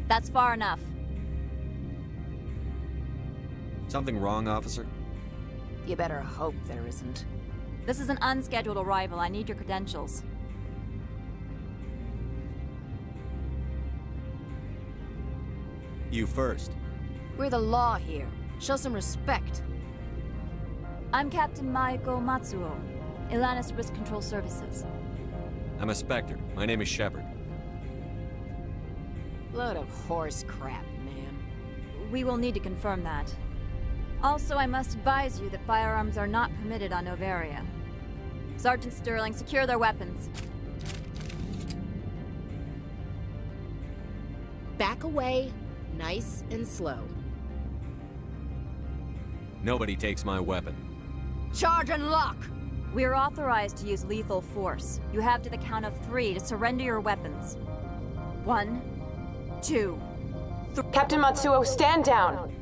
That's far enough. Something wrong, officer? You better hope there isn't. This is an unscheduled arrival. I need your credentials. You first. We're the law here. Show some respect. I'm Captain Maiko Matsuo, Ilanis Risk Control Services. I'm a Spectre. My name is Shepard. Load of horse crap, man. We will need to confirm that. Also, I must advise you that firearms are not permitted on Novaria. Sergeant Sterling, secure their weapons. Back away, nice and slow. Nobody takes my weapon. Charge and lock! We are authorized to use lethal force. You have to the count of 3 to surrender your weapons. 1, 2, 3. Captain Matsuo, stand down!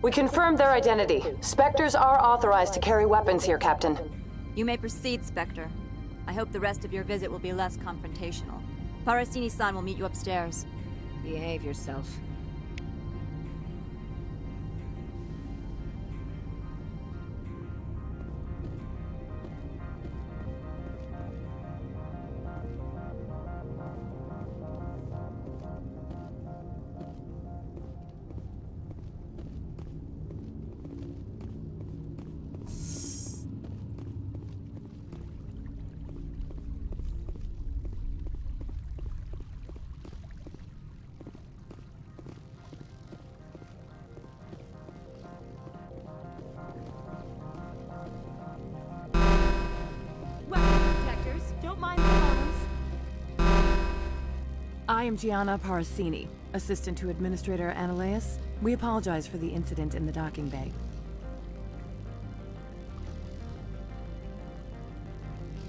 We confirmed their identity. Spectres are authorized to carry weapons here, Captain. You may proceed, Spectre. I hope the rest of your visit will be less confrontational. Parasini-san will meet you upstairs. Behave yourself. I am Gianna Parasini, assistant to Administrator Ananias. We apologize for the incident in the docking bay.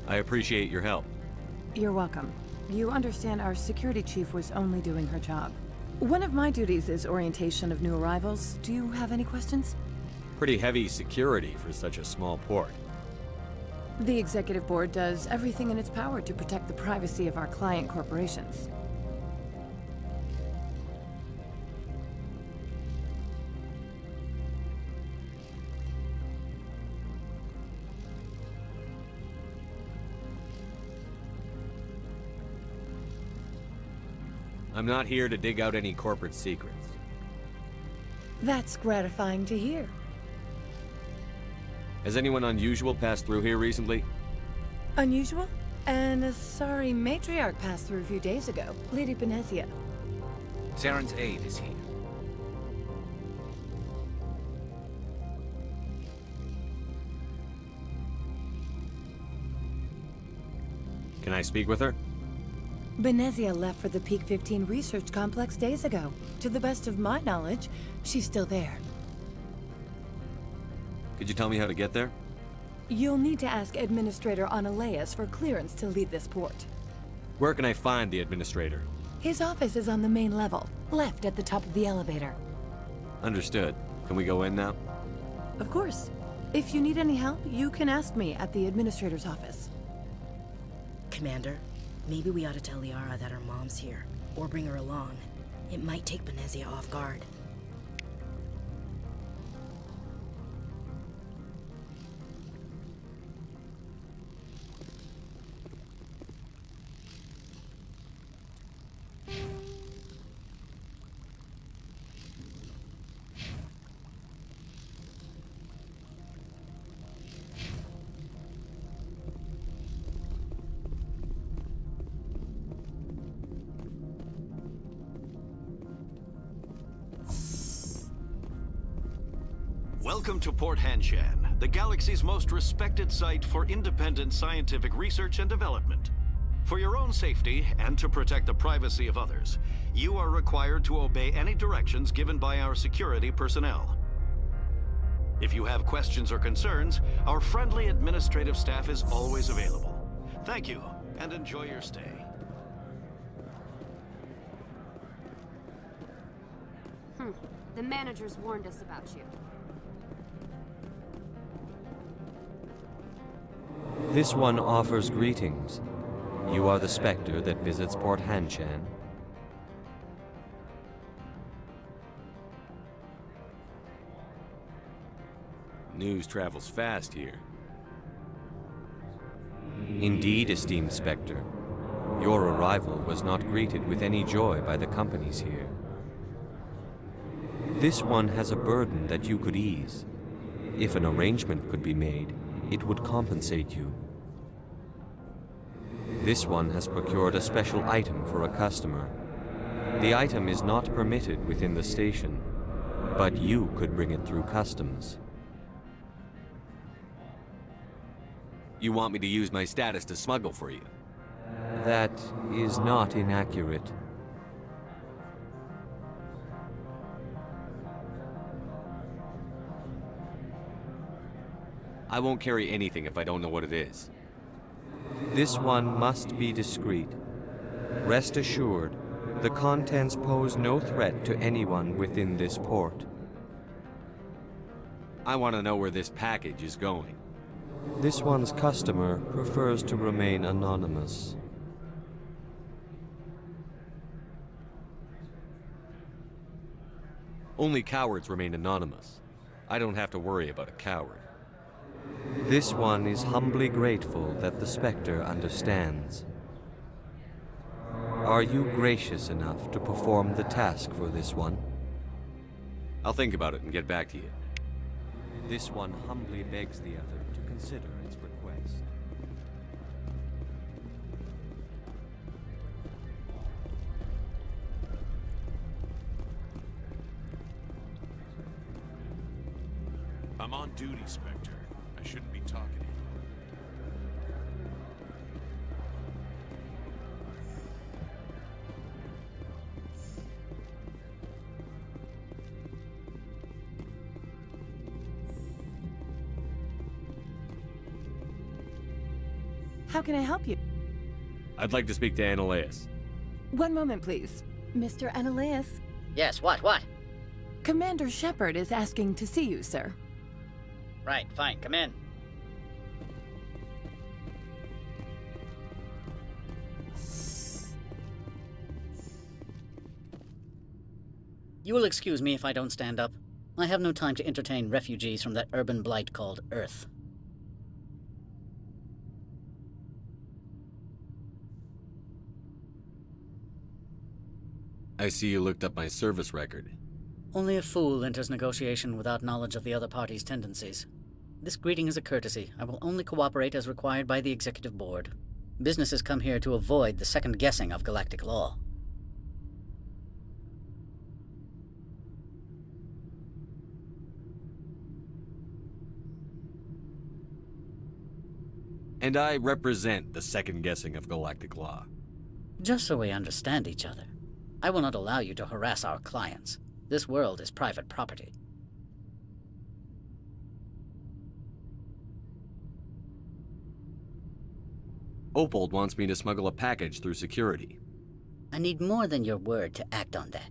I appreciate your help. You're welcome. You understand our security chief was only doing her job. One of my duties is orientation of new arrivals. Do you have any questions? Pretty heavy security for such a small port. The executive board does everything in its power to protect the privacy of our client corporations. I'm not here to dig out any corporate secrets. That's gratifying to hear. Has anyone unusual passed through here recently? Unusual? And a sorry matriarch passed through a few days ago, Lady Benezia. Saren's aide is here. Can I speak with her? Benezia left for the Peak 15 research complex days ago. To the best of my knowledge, she's still there. Could you tell me how to get there? You'll need to ask Administrator Ananias for clearance to leave this port. Where can I find the administrator? His office is on the main level, left at the top of the elevator. Understood. Can we go in now? Of course. If you need any help, you can ask me at the Administrator's office. Commander, maybe we ought to tell Liara that her mom's here, or bring her along. It might take Benezia off guard. Welcome to Port Hanshan, the galaxy's most respected site for independent scientific research and development. For your own safety and to protect the privacy of others, you are required to obey any directions given by our security personnel. If you have questions or concerns, our friendly administrative staff is always available. Thank you, and enjoy your stay. The managers warned us about you. This one offers greetings. You are the Spectre that visits Port Hanshan. News travels fast here. Indeed, esteemed Spectre. Your arrival was not greeted with any joy by the companies here. This one has a burden that you could ease. If an arrangement could be made, it would compensate you. This one has procured a special item for a customer. The item is not permitted within the station, but you could bring it through customs. You want me to use my status to smuggle for you? That is not inaccurate. I won't carry anything if I don't know what it is. This one must be discreet. Rest assured, the contents pose no threat to anyone within this port. I want to know where this package is going. This one's customer prefers to remain anonymous. Only cowards remain anonymous. I don't have to worry about a coward. This one is humbly grateful that the Spectre understands. Are you gracious enough to perform the task for this one? I'll think about it and get back to you. This one humbly begs the other to consider its request. I'm on duty, Spectre. I shouldn't be talking to you. How can I help you? I'd like to speak to Annaleus. One moment, please. Mr. Annaleus, Yes, what? Commander Shepard is asking to see you, sir. Right, fine, come in. You will excuse me if I don't stand up. I have no time to entertain refugees from that urban blight called Earth. I see you looked up my service record. Only a fool enters negotiation without knowledge of the other party's tendencies. This greeting is a courtesy. I will only cooperate as required by the Executive Board. Businesses come here to avoid the second guessing of galactic law. And I represent the second guessing of galactic law. Just so we understand each other, I will not allow you to harass our clients. This world is private property. Opold wants me to smuggle a package through security. I need more than your word to act on that.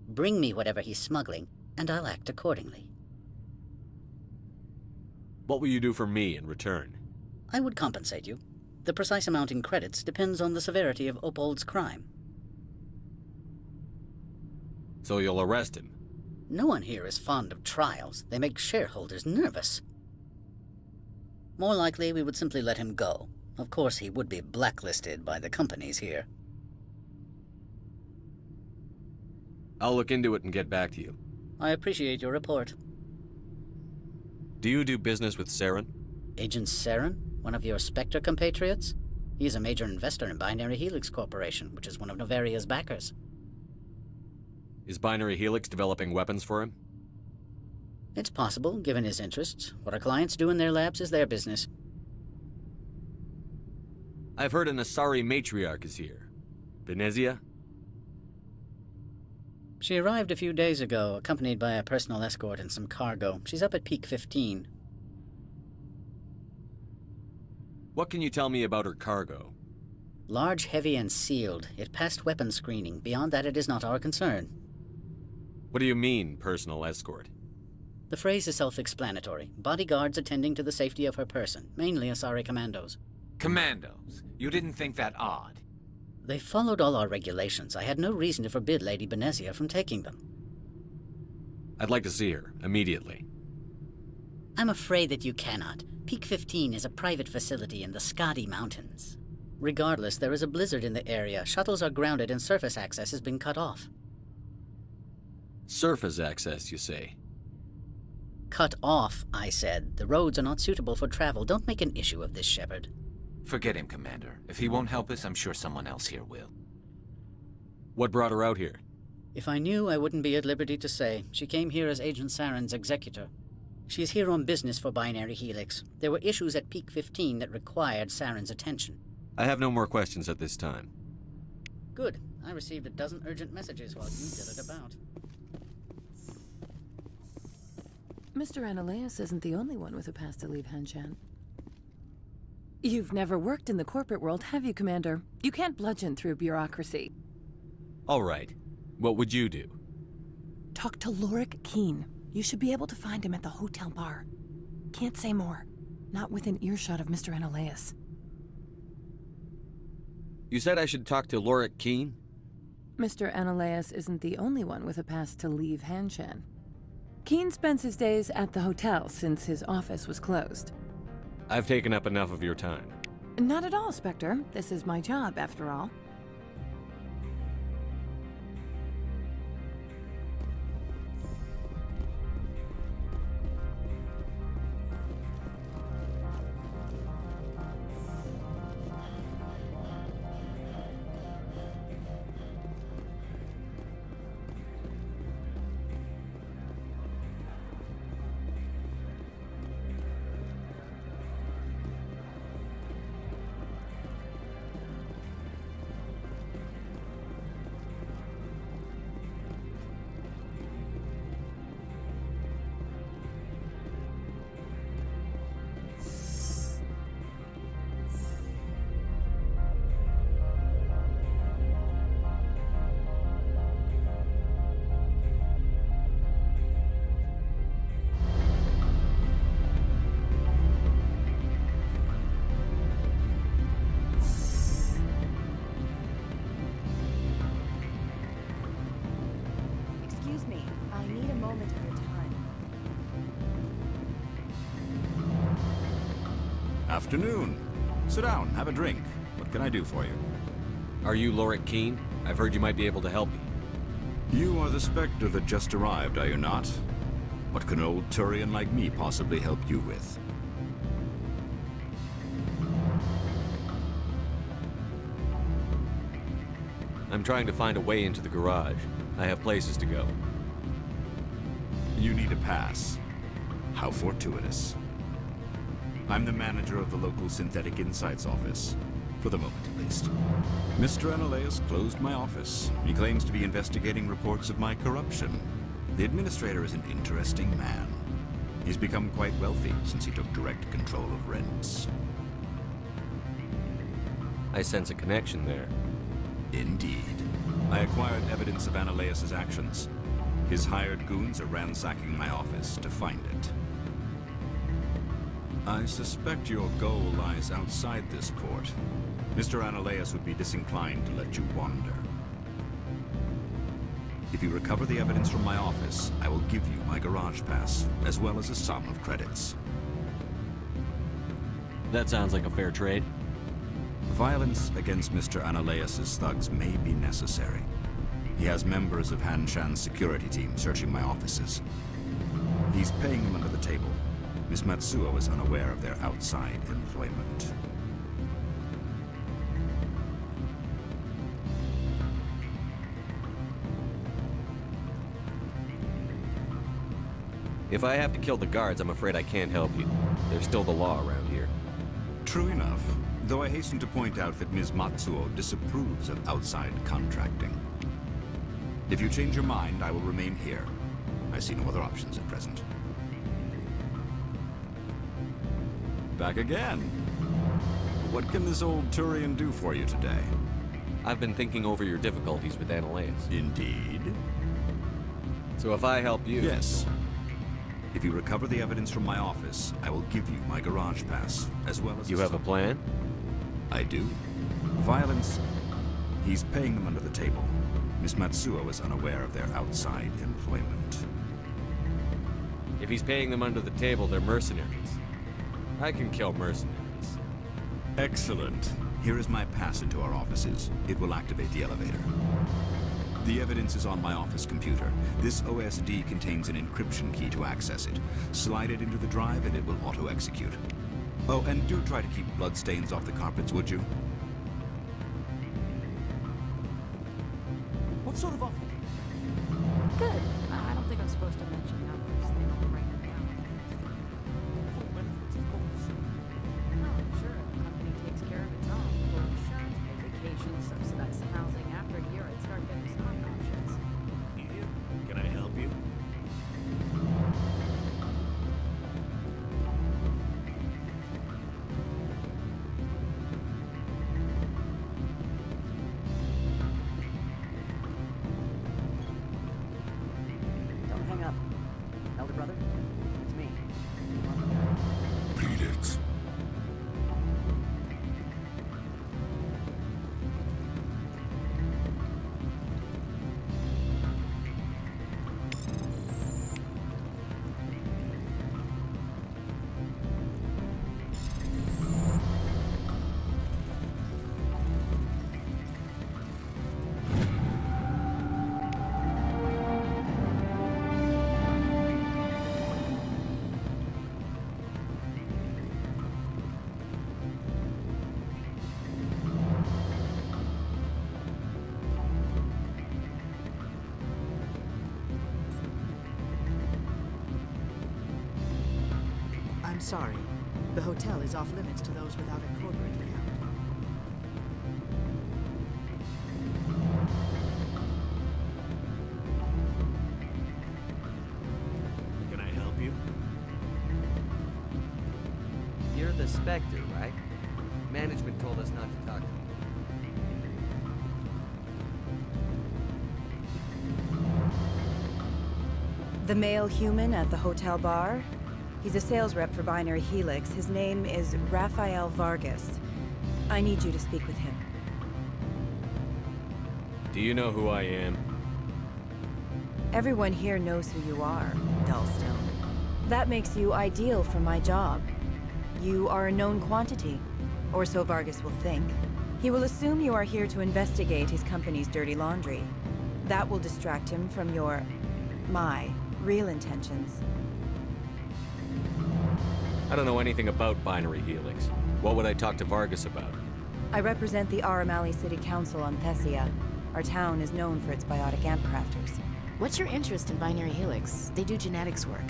Bring me whatever he's smuggling, and I'll act accordingly. What will you do for me in return? I would compensate you. The precise amount in credits depends on the severity of Opold's crime. So you'll arrest him? No one here is fond of trials. They make shareholders nervous. More likely, we would simply let him go. Of course, he would be blacklisted by the companies here. I'll look into it and get back to you. I appreciate your report. Do you do business with Saren? Agent Saren? One of your Spectre compatriots? He's a major investor in Binary Helix Corporation, which is one of Novaria's backers. Is Binary Helix developing weapons for him? It's possible, given his interests. What our clients do in their labs is their business. I've heard an Asari matriarch is here. Venezia? She arrived a few days ago, accompanied by a personal escort and some cargo. She's up at Peak 15. What can you tell me about her cargo? Large, heavy, and sealed. It passed weapon screening. Beyond that, it is not our concern. What do you mean, personal escort? The phrase is self-explanatory. Bodyguards attending to the safety of her person, mainly Asari commandos. Commandos? You didn't think that odd? They followed all our regulations. I had no reason to forbid Lady Benezia from taking them. I'd like to see her, immediately. I'm afraid that you cannot. Peak 15 is a private facility in the Skadi Mountains. Regardless, there is a blizzard in the area. Shuttles are grounded and surface access has been cut off. Surface access, you say? Cut off, I said. The roads are not suitable for travel. Don't make an issue of this, Shepard. Forget him, Commander. If he won't help us, I'm sure someone else here will. What brought her out here? If I knew, I wouldn't be at liberty to say. She came here as Agent Saren's executor. She is here on business for Binary Helix. There were issues at Peak 15 that required Saren's attention. I have no more questions at this time. Good. I received a dozen urgent messages while you did it about. Mr. Analeas isn't the only one with a pass to leave Hanshan. You've never worked in the corporate world, have you, Commander? You can't bludgeon through bureaucracy. All right. What would you do? Talk to Lorik Keen. You should be able to find him at the hotel bar. Can't say more. Not within earshot of Mr. Analeas. You said I should talk to Lorik Keen? Mr. Analeas isn't the only one with a pass to leave Hanshan. Keen spends his days at the hotel since his office was closed. I've taken up enough of your time. Not at all, Spectre. This is my job, after all. Afternoon. Sit down, have a drink. What can I do for you? Are you Lorik Keen? I've heard you might be able to help me. You are the Spectre that just arrived, are you not? What can an old Turian like me possibly help you with? I'm trying to find a way into the garage. I have places to go. You need a pass. How fortuitous. I'm the manager of the local Synthetic Insights office. For the moment, at least. Mr. Analeas closed my office. He claims to be investigating reports of my corruption. The administrator is an interesting man. He's become quite wealthy since he took direct control of rents. I sense a connection there. Indeed. I acquired evidence of Analeas' actions. His hired goons are ransacking my office to find it. I suspect your goal lies outside this port. Mr. Analeas would be disinclined to let you wander. If you recover the evidence from my office, I will give you my garage pass, as well as a sum of credits. That sounds like a fair trade. Violence against Mr. Analeas' thugs may be necessary. He has members of Hanshan's security team searching my offices. He's paying them under the table. Miss Matsuo is unaware of their outside employment. If I have to kill the guards, I'm afraid I can't help you. There's still the law around here. True enough, though I hasten to point out that Ms. Matsuo disapproves of outside contracting. If you change your mind, I will remain here. I see no other options at present. Back again. What can this old Turian do for you today? I've been thinking over your difficulties with Analeas. Indeed. So if I help you... Yes. If you recover the evidence from my office, I will give you my garage pass, as well as... You have a plan? I do. Violence... He's paying them under the table. Miss Matsuo is unaware of their outside employment. If he's paying them under the table, they're mercenaries. I can kill mercenaries. Excellent. Here is my pass into our offices. It will activate the elevator. The evidence is on my office computer. This OSD contains an encryption key to access it. Slide it into the drive and it will auto-execute. Oh, and do try to keep bloodstains off the carpets, would you? What sort of offer? Good. I don't think I'm supposed to mention numbers. They don't write them down. Full benefits, of course. No, sure. The company takes care of its own. Full insurance, pay vacations, subsidized housing. After a year, I'd start getting stock options. Idiot, can I help you? Don't hang up. Elder brother, it's me. Beat it. I'm sorry. The hotel is off limits to those without a corporate account. Can I help you? You're the Spectre, right? Management told us not to talk to you. The male human at the hotel bar? He's a sales rep for Binary Helix. His name is Rafael Vargas. I need you to speak with him. Do you know who I am? Everyone here knows who you are, Dullstone. That makes you ideal for my job. You are a known quantity, or so Vargas will think. He will assume you are here to investigate his company's dirty laundry. That will distract him from my real intentions. I don't know anything about Binary Helix. What would I talk to Vargas about? I represent the Aramali City Council on Thessia. Our town is known for its biotic amp crafters. What's your interest in Binary Helix? They do genetics work.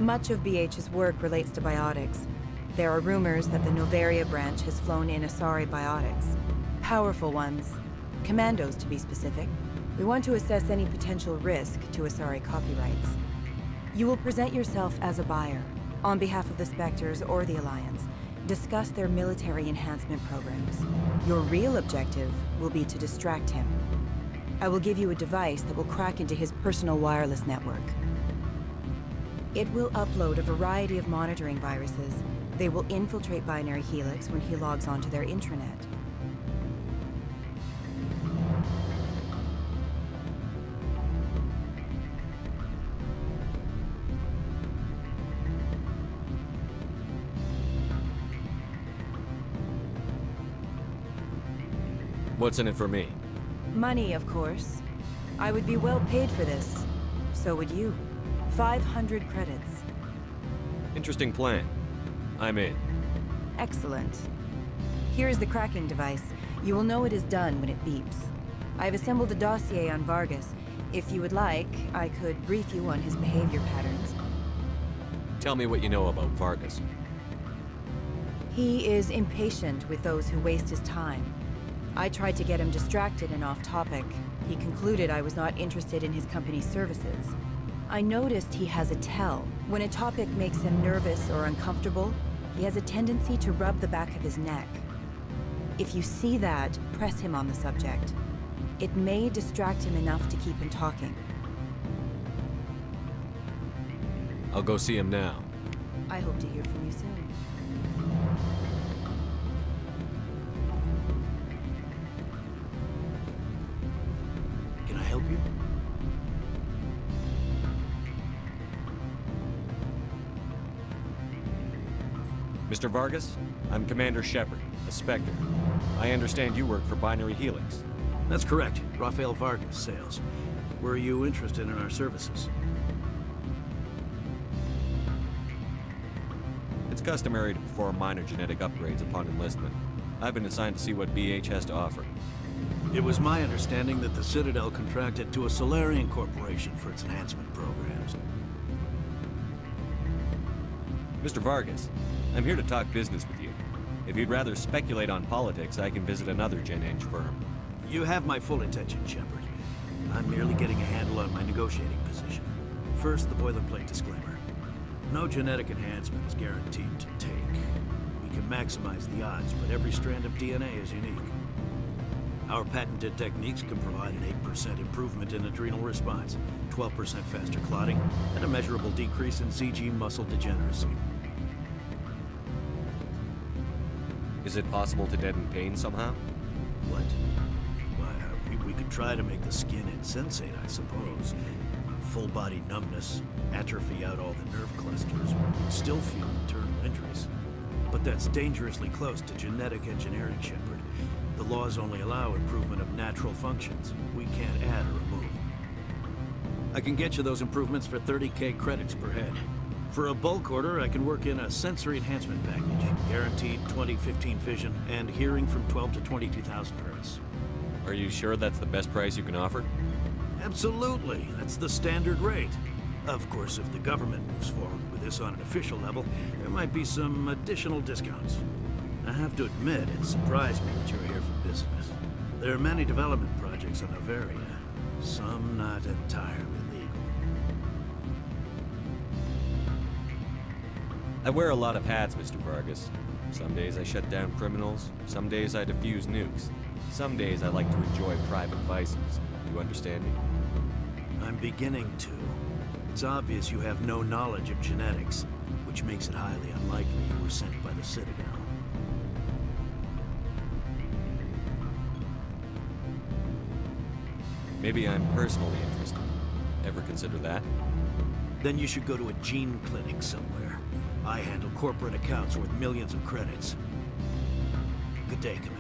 Much of BH's work relates to biotics. There are rumors that the Novaria branch has flown in Asari biotics. Powerful ones. Commandos, to be specific. We want to assess any potential risk to Asari copyrights. You will present yourself as a buyer, on behalf of the Spectres or the Alliance. Discuss their military enhancement programs. Your real objective will be to distract him. I will give you a device that will crack into his personal wireless network. It will upload a variety of monitoring viruses. They will infiltrate Binary Helix when he logs onto their intranet. What's in it for me? Money, of course. I would be well paid for this. So would you. 500 credits. Interesting plan. I'm in. Excellent. Here is the cracking device. You will know it is done when it beeps. I've assembled a dossier on Vargas. If you would like, I could brief you on his behavior patterns. Tell me what you know about Vargas. He is impatient with those who waste his time. I tried to get him distracted and off topic. He concluded I was not interested in his company's services. I noticed he has a tell. When a topic makes him nervous or uncomfortable, he has a tendency to rub the back of his neck. If you see that, press him on the subject. It may distract him enough to keep him talking. I'll go see him now. I hope to hear from you soon. Can I help you? Mr. Vargas, I'm Commander Shepard, a Spectre. I understand you work for Binary Helix. That's correct. Rafael Vargas, sales. Were you interested in our services? It's customary to perform minor genetic upgrades upon enlistment. I've been assigned to see what BH has to offer. It was my understanding that the Citadel contracted to a Solarian corporation for its enhancement programs. Mr. Vargas, I'm here to talk business with you. If you'd rather speculate on politics, I can visit another Gen Eng firm. You have my full attention, Shepard. I'm merely getting a handle on my negotiating position. First, the boilerplate disclaimer. No genetic enhancement is guaranteed to take. We can maximize the odds, but every strand of DNA is unique. Our patented techniques can provide an 8% improvement in adrenal response, 12% faster clotting, and a measurable decrease in CG muscle degeneracy. Is it possible to deaden pain somehow? What? Why, we could try to make the skin insensate, I suppose. Full body numbness, atrophy out all the nerve clusters, you'd still feel internal injuries. But that's dangerously close to genetic engineering, Shepard. The laws only allow improvement of natural functions. We can't add or remove. I can get you those improvements for 30K credits per head. For a bulk order, I can work in a sensory enhancement package. Guaranteed 20/15 vision and hearing from 12 to 22,000 hertz. Are you sure that's the best price you can offer? Absolutely. That's the standard rate. Of course, if the government moves forward with this on an official level, there might be some additional discounts. I have to admit, it surprised me that you're here for business. There are many development projects on Noveria, some not entirely legal. I wear a lot of hats, Mr. Vargas. Some days I shut down criminals, some days I defuse nukes. Some days I like to enjoy private vices. You understand me? I'm beginning to. It's obvious you have no knowledge of genetics, which makes it highly unlikely you were sent by the Citadel. Maybe I'm personally interested. Ever consider that? Then you should go to a gene clinic somewhere. I handle corporate accounts worth millions of credits. Good day, Commander.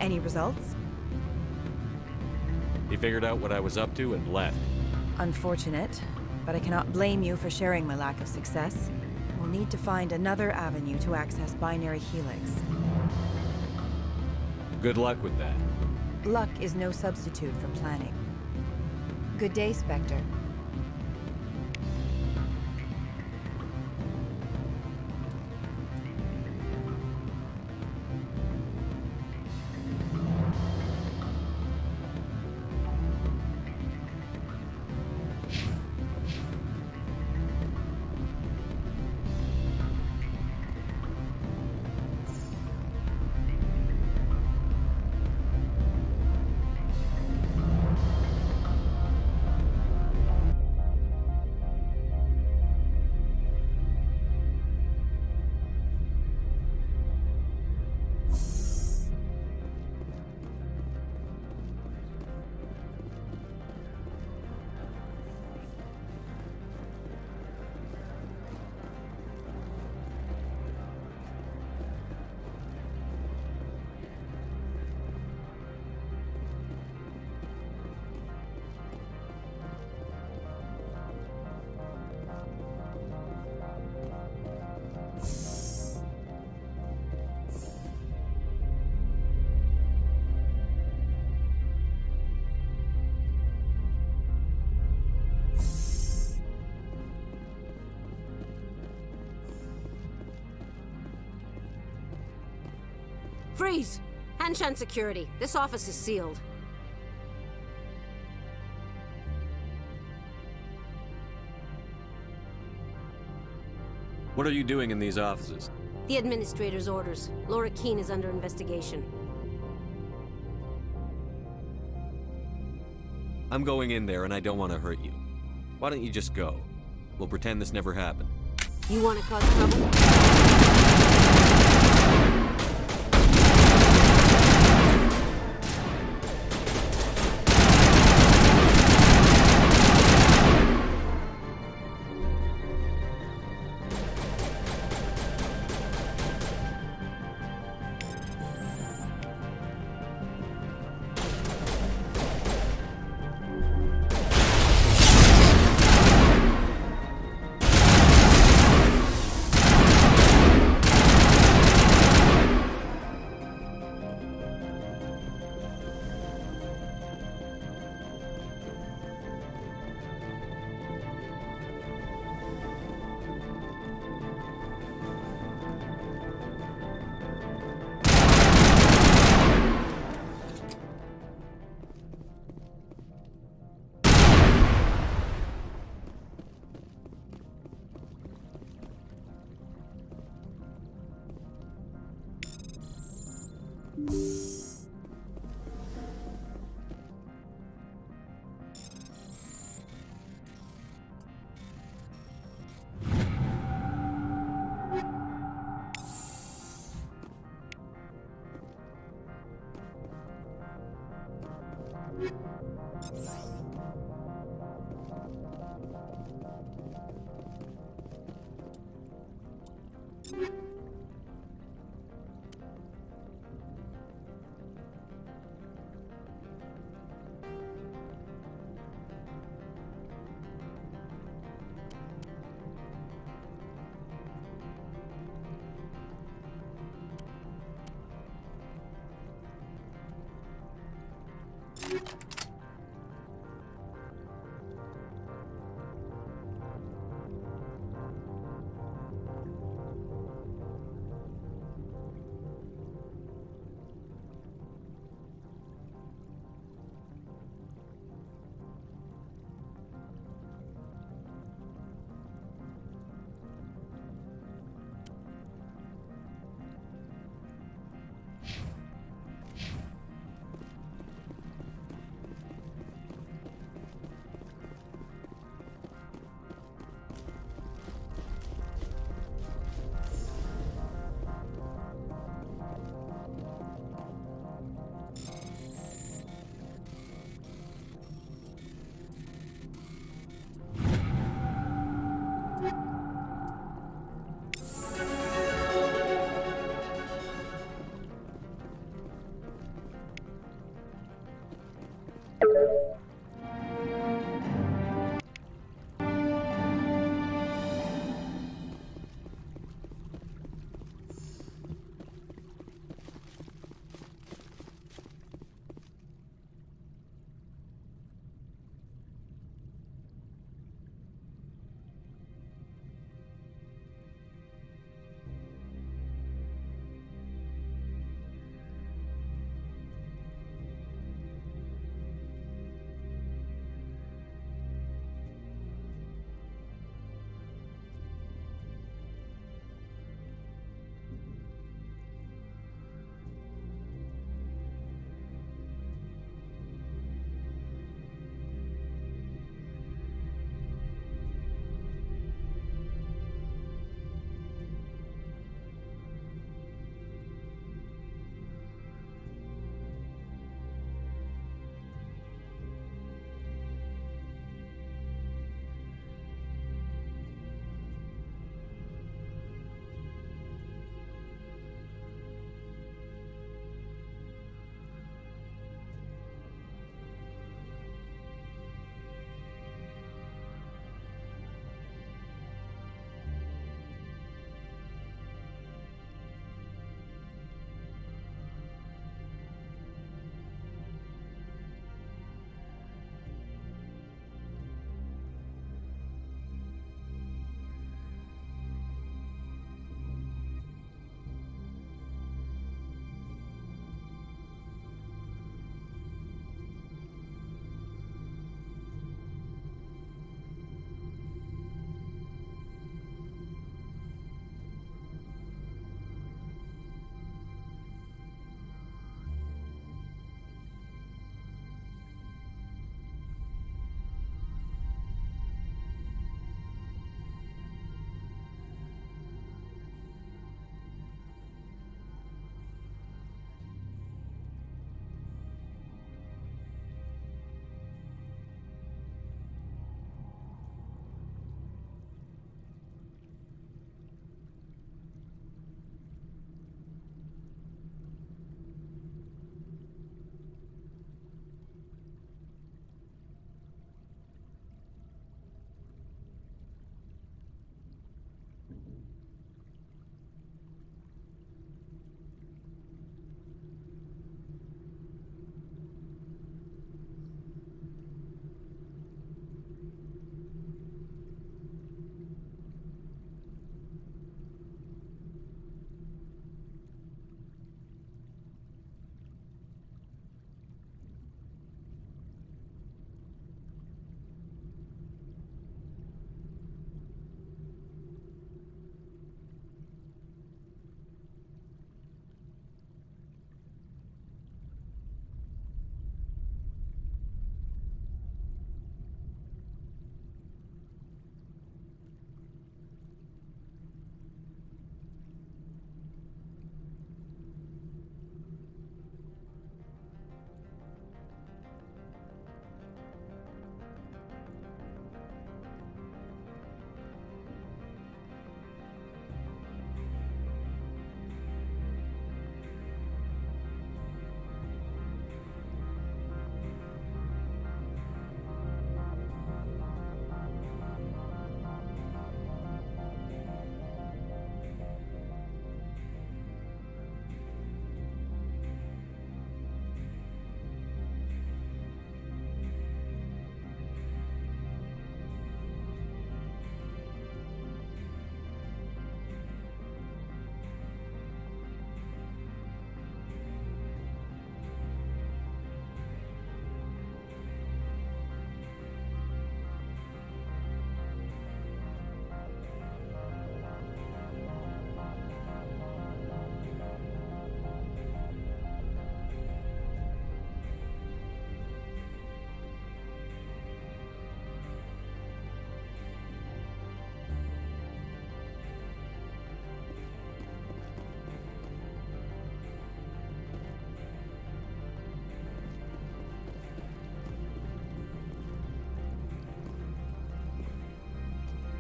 Any results? He figured out what I was up to and left. Unfortunate, but I cannot blame you for sharing my lack of success. We'll need to find another avenue to access Binary Helix. Good luck with that. Luck is no substitute for planning. Good day, Spectre. Freeze! Hanshan security. This office is sealed. What are you doing in these offices? The Administrator's orders. Laura Keene is under investigation. I'm going in there and I don't want to hurt you. Why don't you just go? We'll pretend this never happened. You want to cause trouble?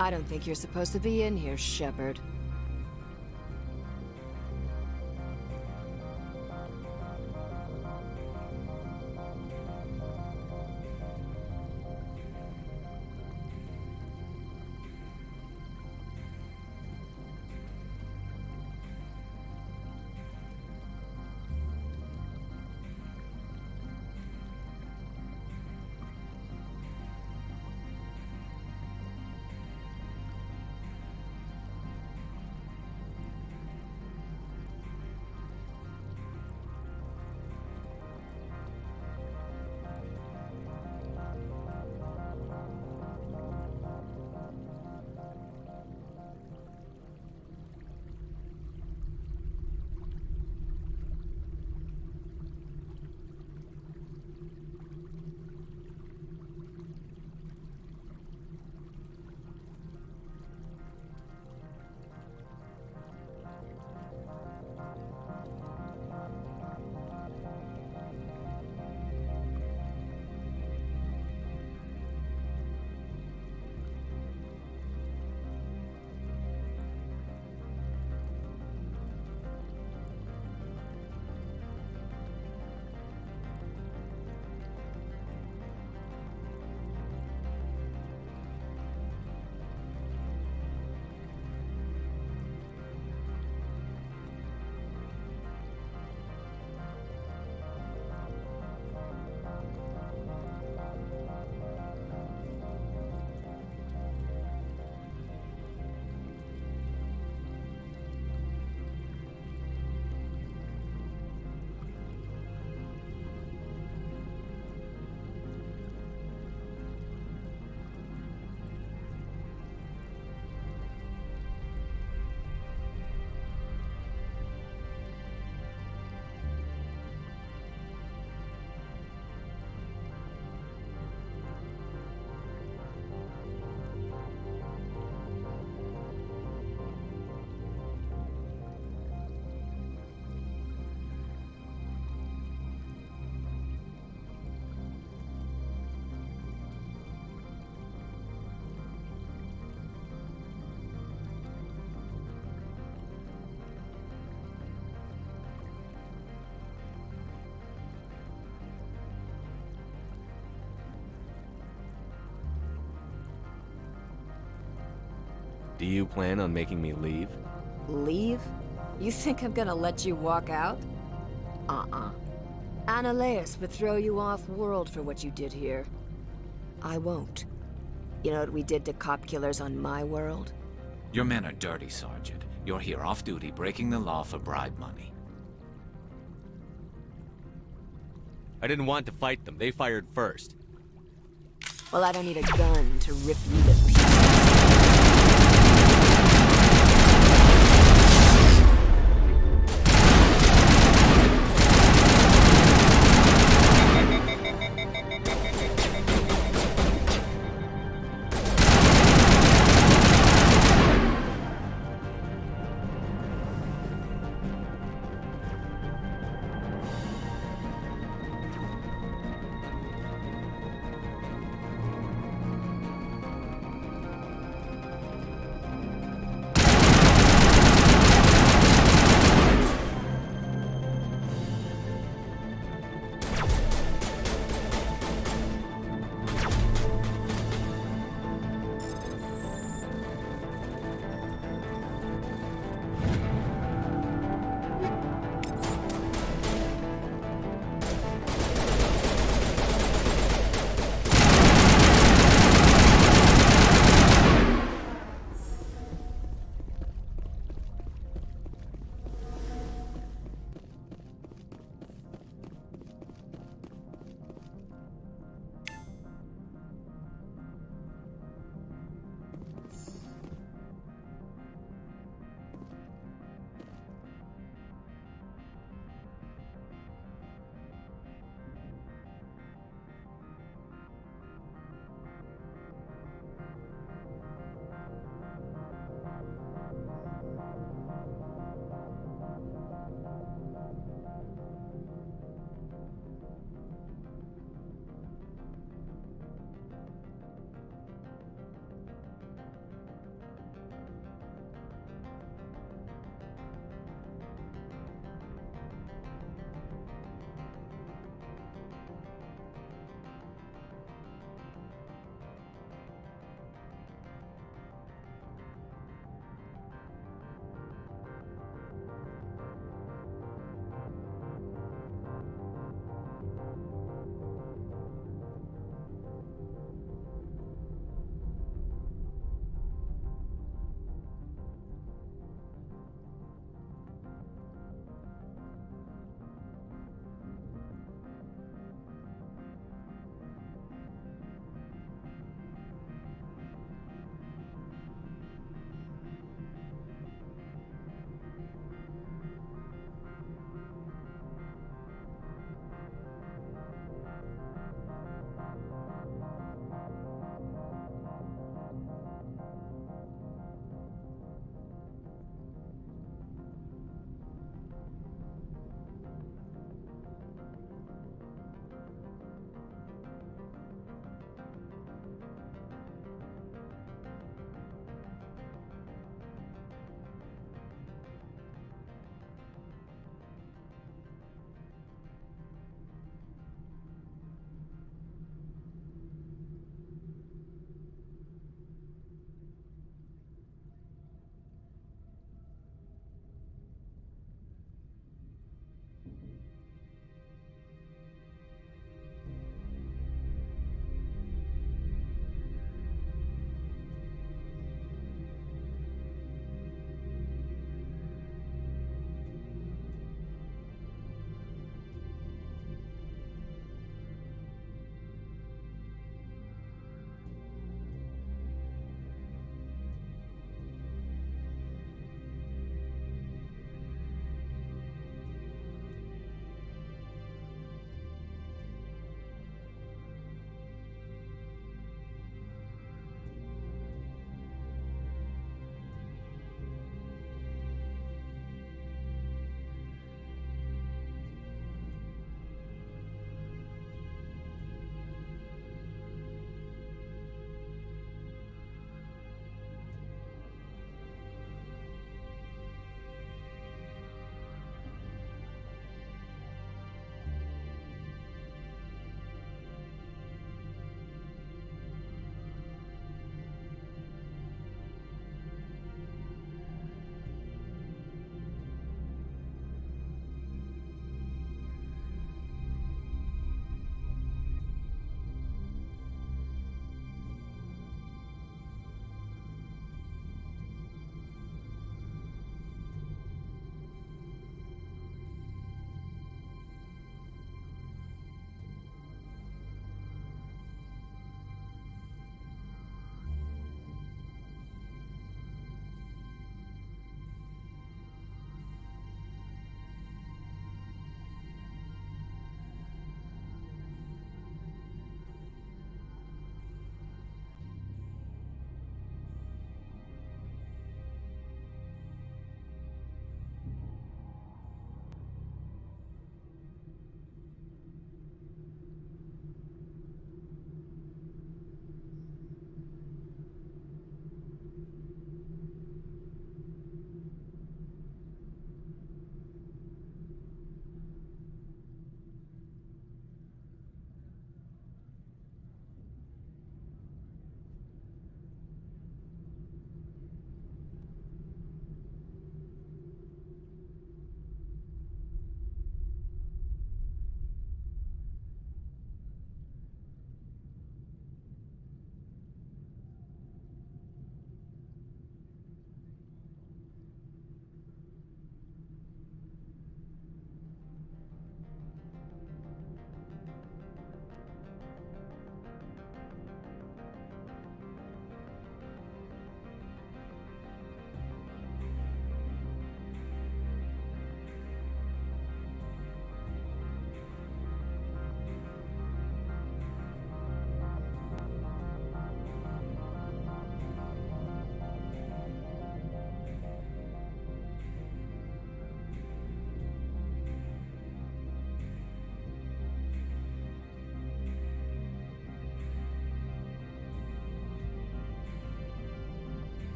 I don't think you're supposed to be in here, Shepard. Do you plan on making me leave? Leave? You think I'm gonna let you walk out? Analeus would throw you off-world for what you did here. I won't. You know what we did to cop killers on my world? Your men are dirty, Sergeant. You're here off-duty, breaking the law for bribe money. I didn't want to fight them. They fired first. Well, I don't need a gun to rip you to pieces.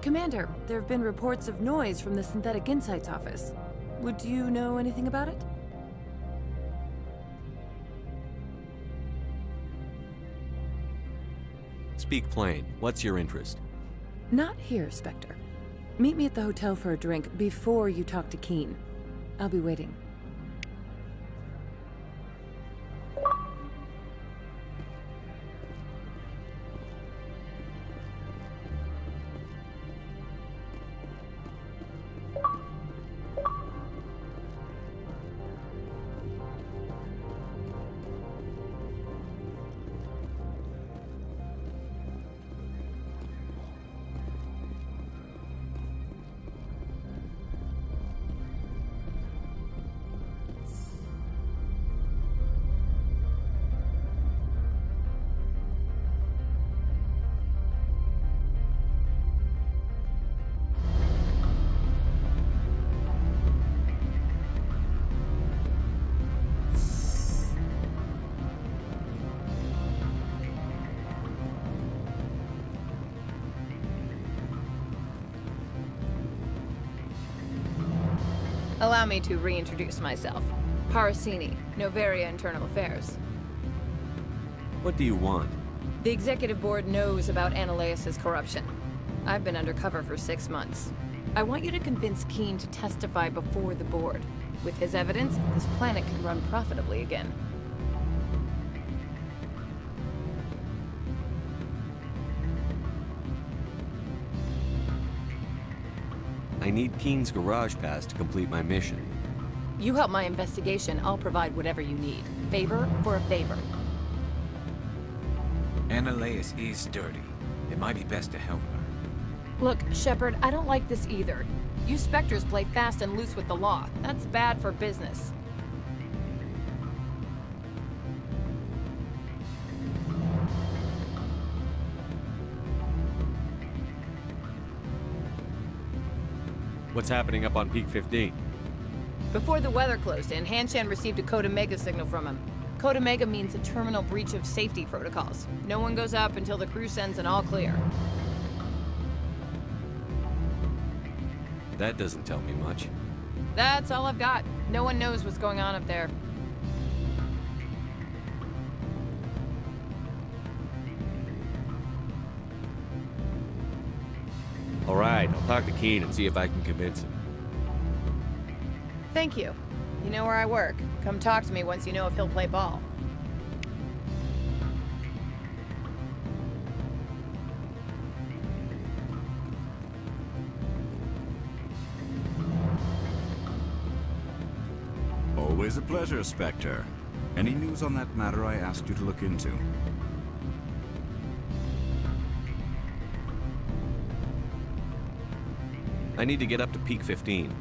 Commander, there have been reports of noise from the Synthetic Insights office. Would you know anything about it? Speak plain. What's your interest? Not here, Spectre. Meet me at the hotel for a drink before you talk to Keen. I'll be waiting. Allow me to reintroduce myself. Parasini, Novaria Internal Affairs. What do you want? The Executive Board knows about Ananias' corruption. I've been undercover for 6 months. I want you to convince Keen to testify before the Board. With his evidence, this planet can run profitably again. I need Keen's garage pass to complete my mission. You help my investigation, I'll provide whatever you need. Favor for a favor. Ananias is dirty. It might be best to help her. Look, Shepard, I don't like this either. You Spectres play fast and loose with the law. That's bad for business. What's happening up on Peak 15? Before the weather closed in, Hanshan received a Code Omega signal from him. Code Omega means a terminal breach of safety protocols. No one goes up until the crew sends an all clear. That doesn't tell me much. That's all I've got. No one knows what's going on up there. All right, I'll talk to Keen and see if I can convince him. Thank you. You know where I work. Come talk to me once you know if he'll play ball. Always a pleasure, Spectre. Any news on that matter I asked you to look into? I need to get up to Peak 15.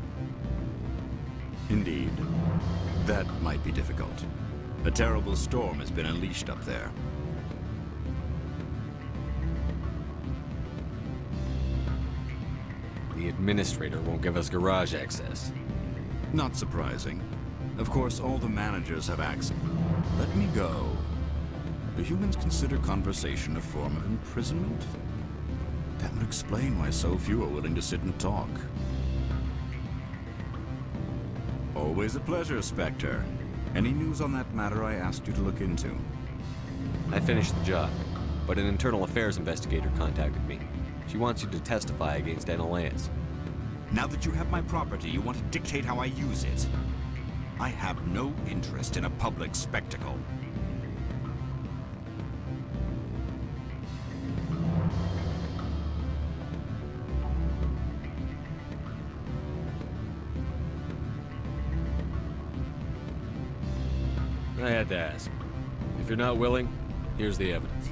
Indeed. That might be difficult. A terrible storm has been unleashed up there. The administrator won't give us garage access. Not surprising. Of course, all the managers have access. Let me go. Do humans consider conversation a form of imprisonment? That would explain why so few are willing to sit and talk. Always a pleasure, Spectre. Any news on that matter I asked you to look into? I finished the job, but an internal affairs investigator contacted me. She wants you to testify against Ananias. Now that you have my property, you want to dictate how I use it. I have no interest in a public spectacle. I had to ask. If you're not willing, here's the evidence.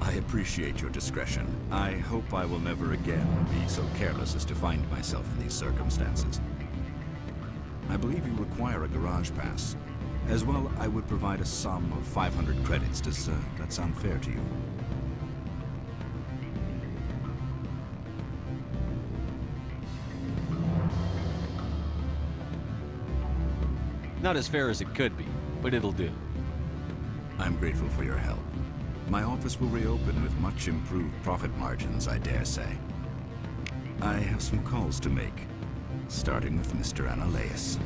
I appreciate your discretion. I hope I will never again be so careless as to find myself in these circumstances. I believe you require a garage pass. As well, I would provide a sum of 500 credits. Does that sound fair to you? Not as fair as it could be, but it'll do. I'm grateful for your help. My office will reopen with much improved profit margins, I dare say. I have some calls to make, starting with Mr. Analeus.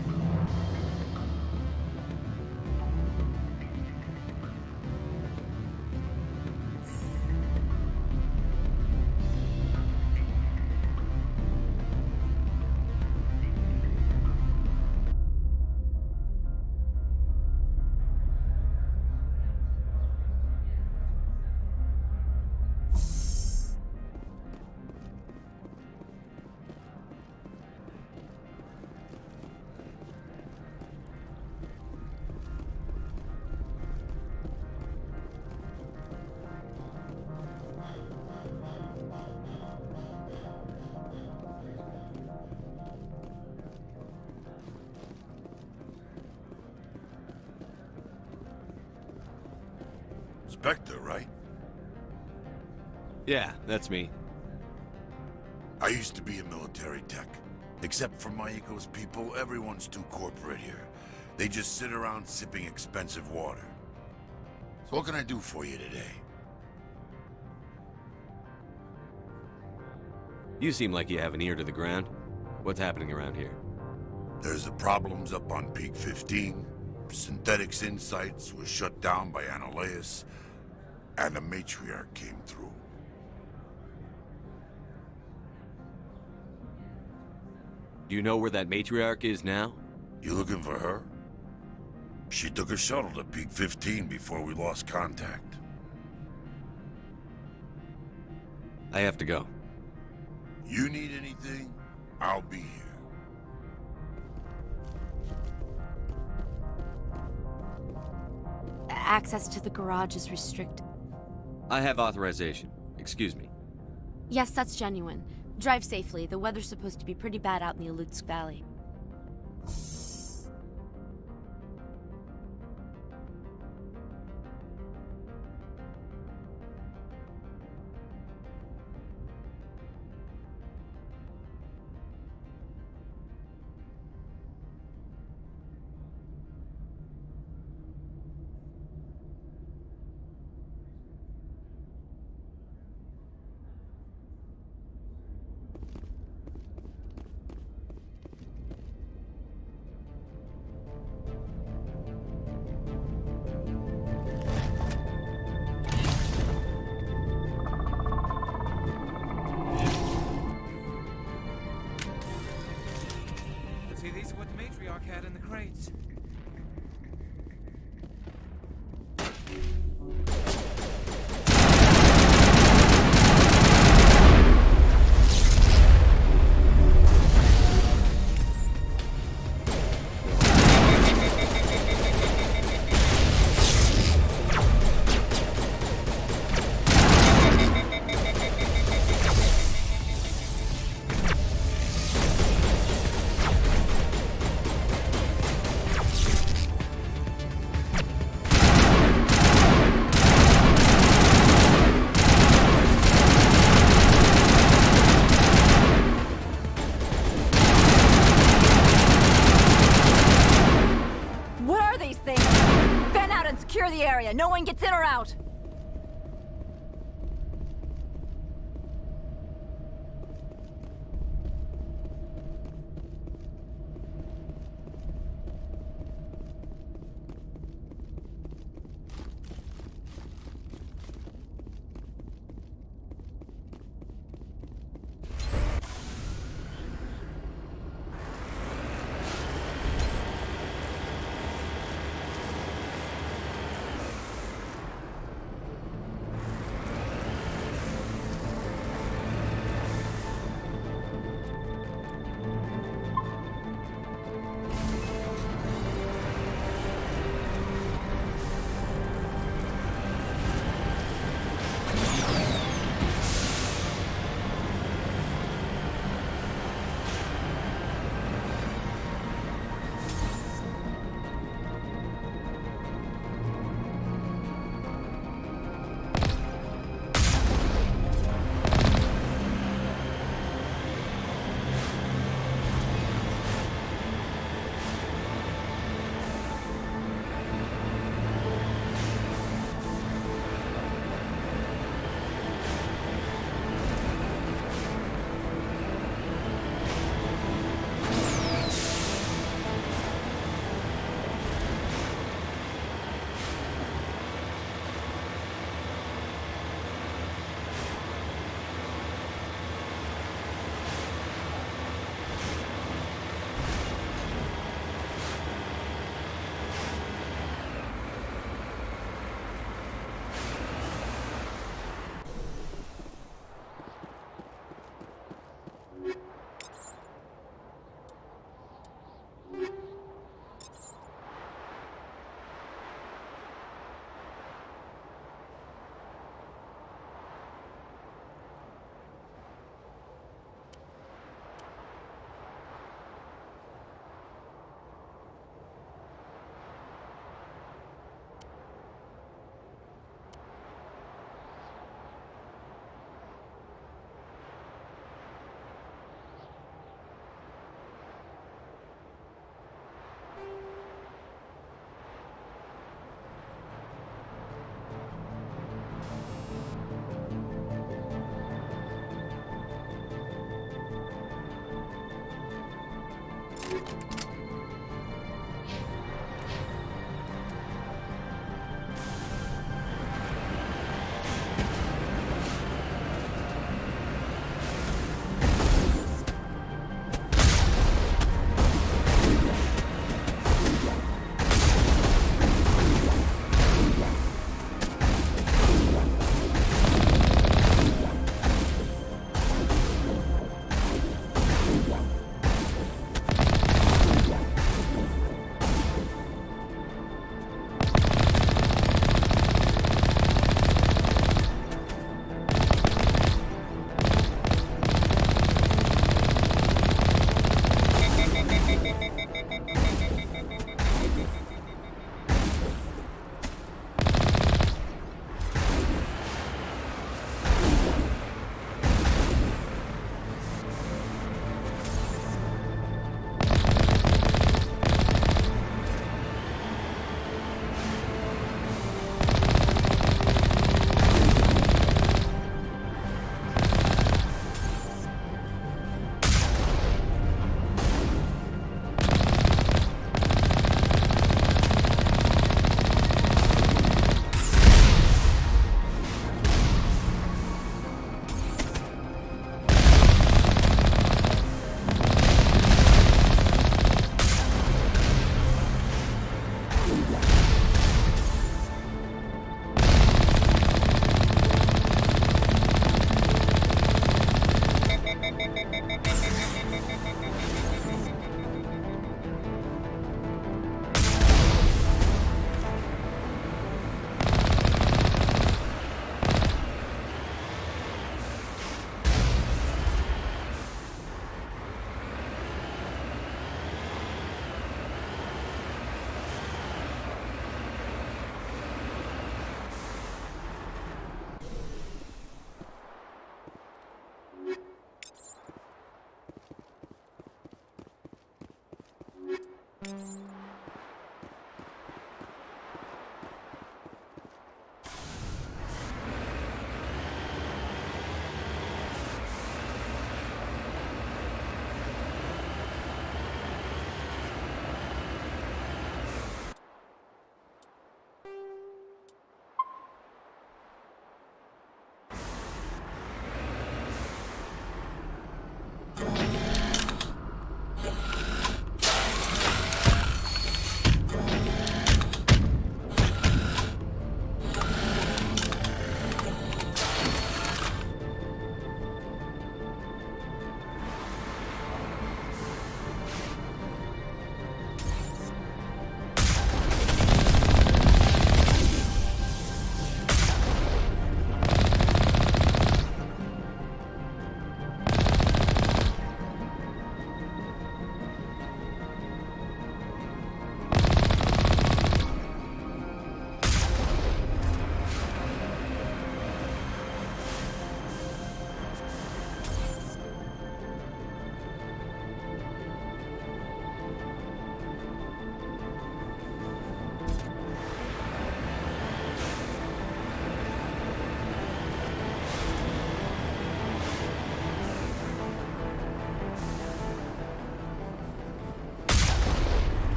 Spectre, right? Yeah, that's me. I used to be a military tech. Except for my eco's people, everyone's too corporate here. They just sit around sipping expensive water. So what can I do for you today? You seem like you have an ear to the ground. What's happening around here? There's the problems up on Peak 15. Synthetics Insights was shut down by Analeus. And the matriarch came through. Do you know where that matriarch is now? You looking for her? She took a shuttle to Peak 15 before we lost contact. I have to go. You need anything, I'll be here. Access to the garage is restricted. I have authorization. Excuse me. Yes, that's genuine. Drive safely. The weather's supposed to be pretty bad out in the Alutsk Valley. See, these are what the matriarch had in the crates. Secure the area. No one gets in or out.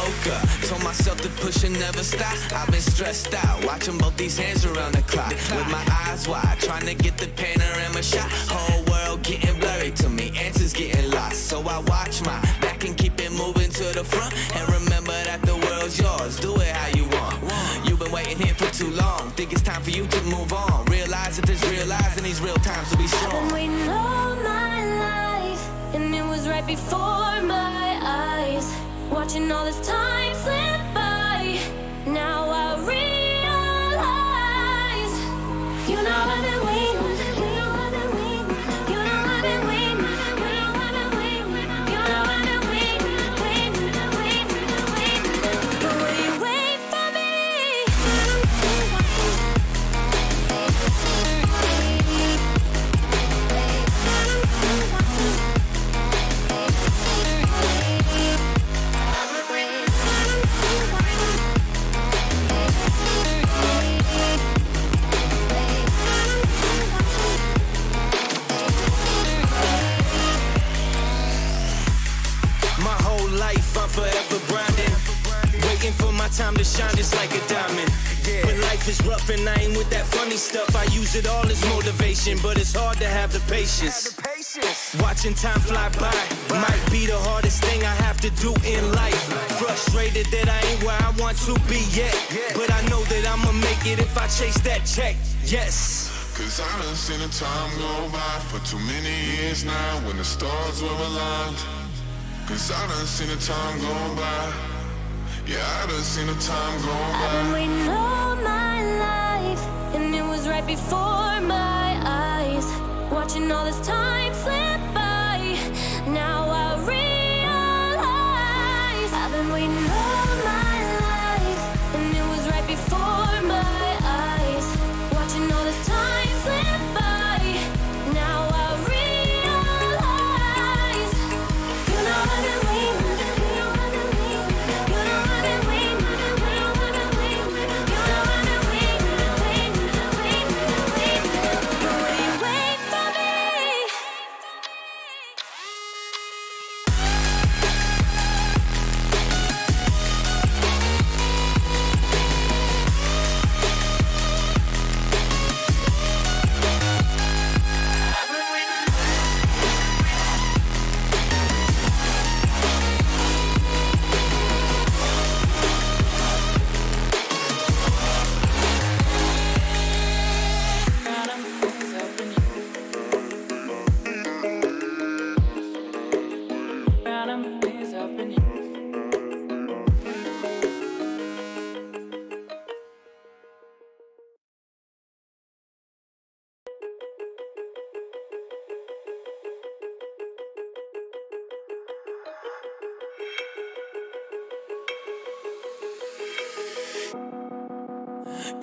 Woke up, told myself to push and never stop. I've been stressed out, watching both these hands around the clock. With my eyes wide, trying to get the panorama shot. Whole world getting blurry to me, answers getting lost. So I watch my back and keep it moving to the front. And remember that the world's yours, do it how you want. You've been waiting here for too long, think it's time for you to move on. Realize that there's real lies in these real times to be strong. I've been waiting all my life, and it was right before my eyes. Watching all this time slip by, now I realize. You know I've been waiting. You know I've been waiting. You know I've been waiting. You know I've been waiting. You know I've been waiting, waiting, waiting, waiting. But will you wait for me? My whole life I'm forever grinding, waiting for my time to shine just like a diamond. When life is rough and I ain't with that funny stuff, I use it all as motivation, but it's hard to have the patience. Watching time fly by might be the hardest thing I have to do in life. Frustrated that I ain't where I want to be yet, but I know that I'ma make it if I chase that check. Yes. Cause I done seen the time go by for too many years now when the stars were aligned. Cause I done seen the time go by. Yeah, I done seen the time go by. I've been waiting all my life, and it was right before my eyes. Watching all this time slip by, now I realize. I've been waiting all my life, and it was right before my eyes. Watching all this time slip by, now I realize. You know I've been waiting. You know I've been waiting. You know I've been waiting. You know I've been waiting. You know I've been waiting, waiting, waiting, waiting. But will you wait for me?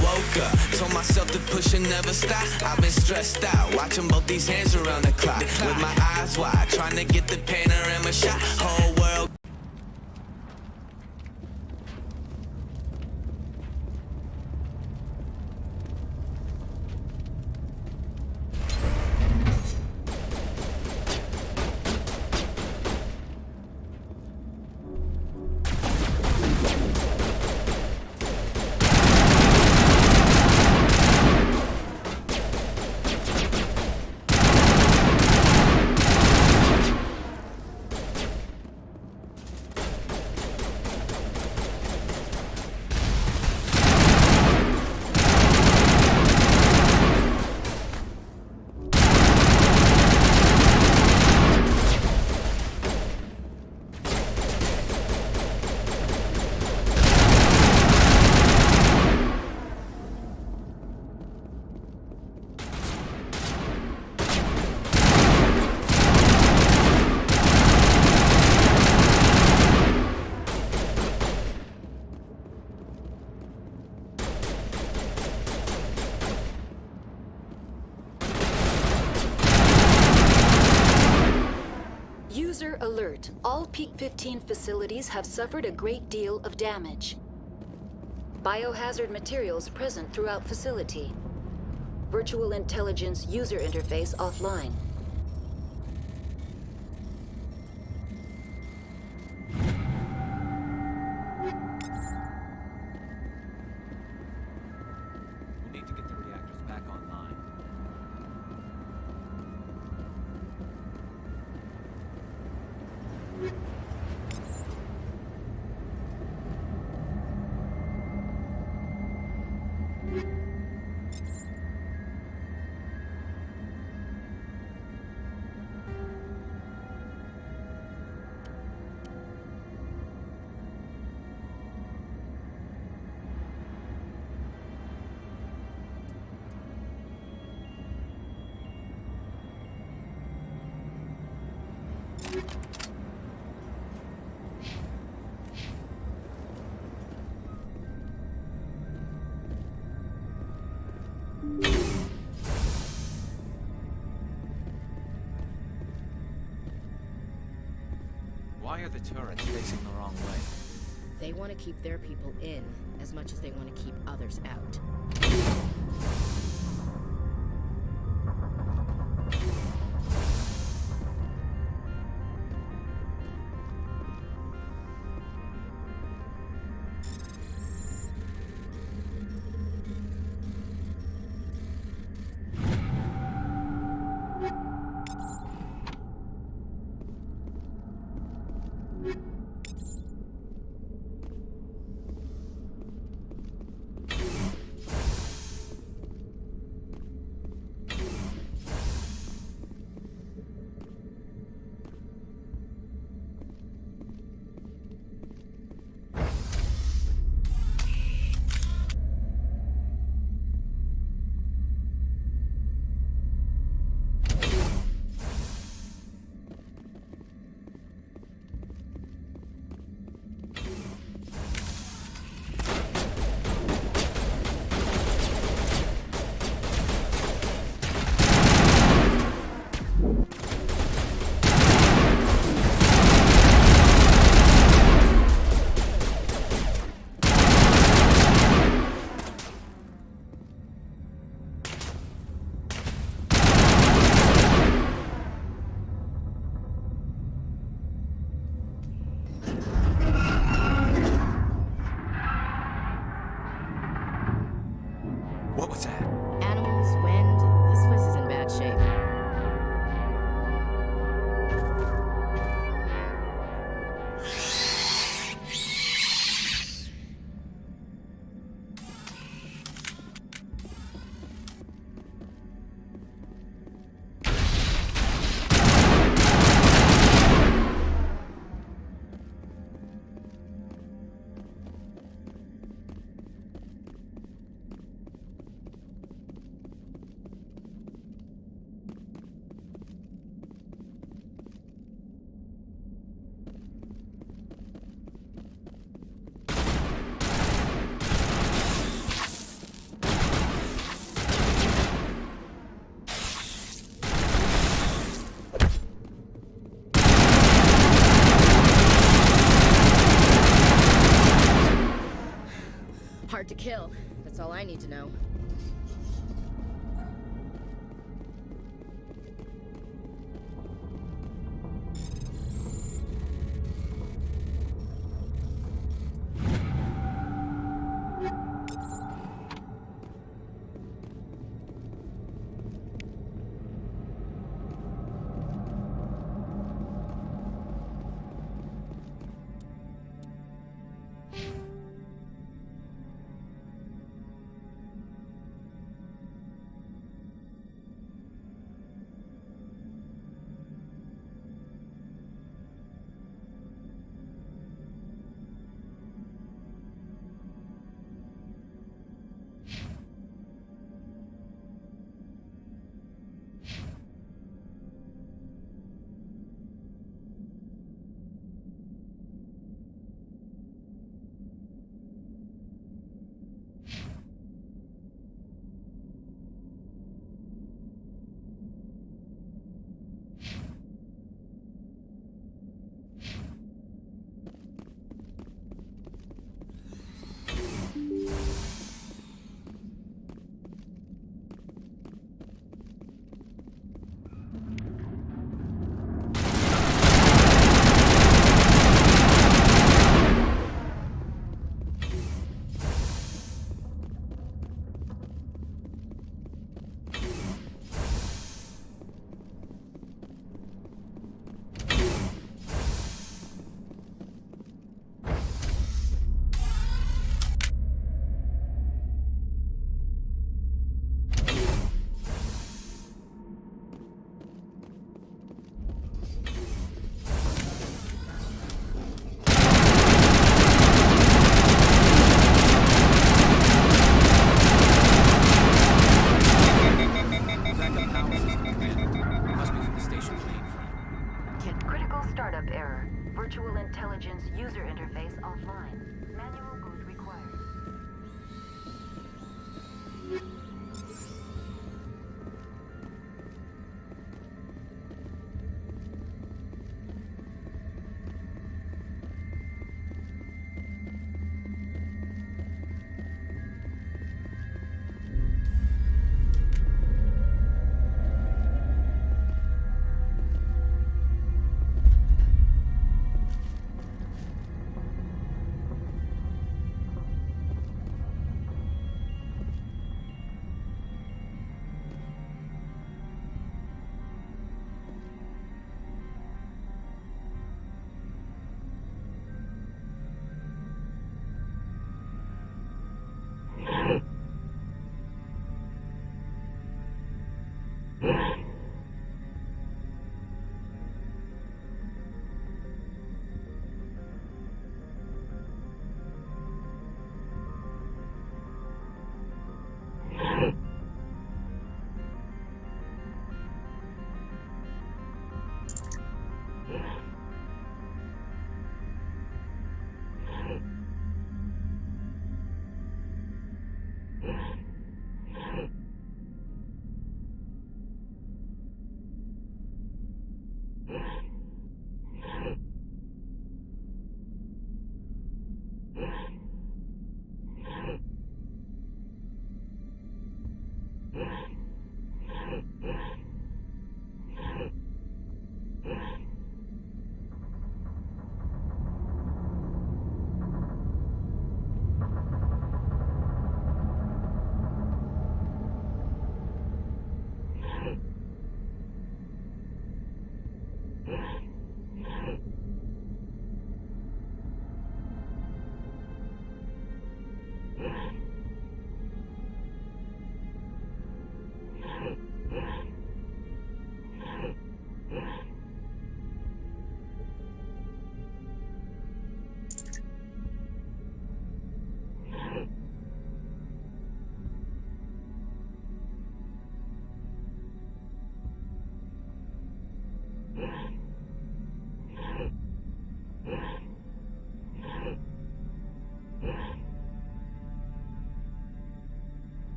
Woke up, told myself to push and never stop. I've been stressed out, watching both these hands around the clock. With my eyes wide, trying to get the panorama shot. Whole world. User alert. All Peak 15 facilities have suffered a great deal of damage. Biohazard materials present throughout facility. Virtual intelligence user interface offline. Why are the turrets facing the wrong way? They want to keep their people in as much as they want to keep others out. What was that? Animals, wind, this place is in bad shape. Hard to kill. That's all I need to know.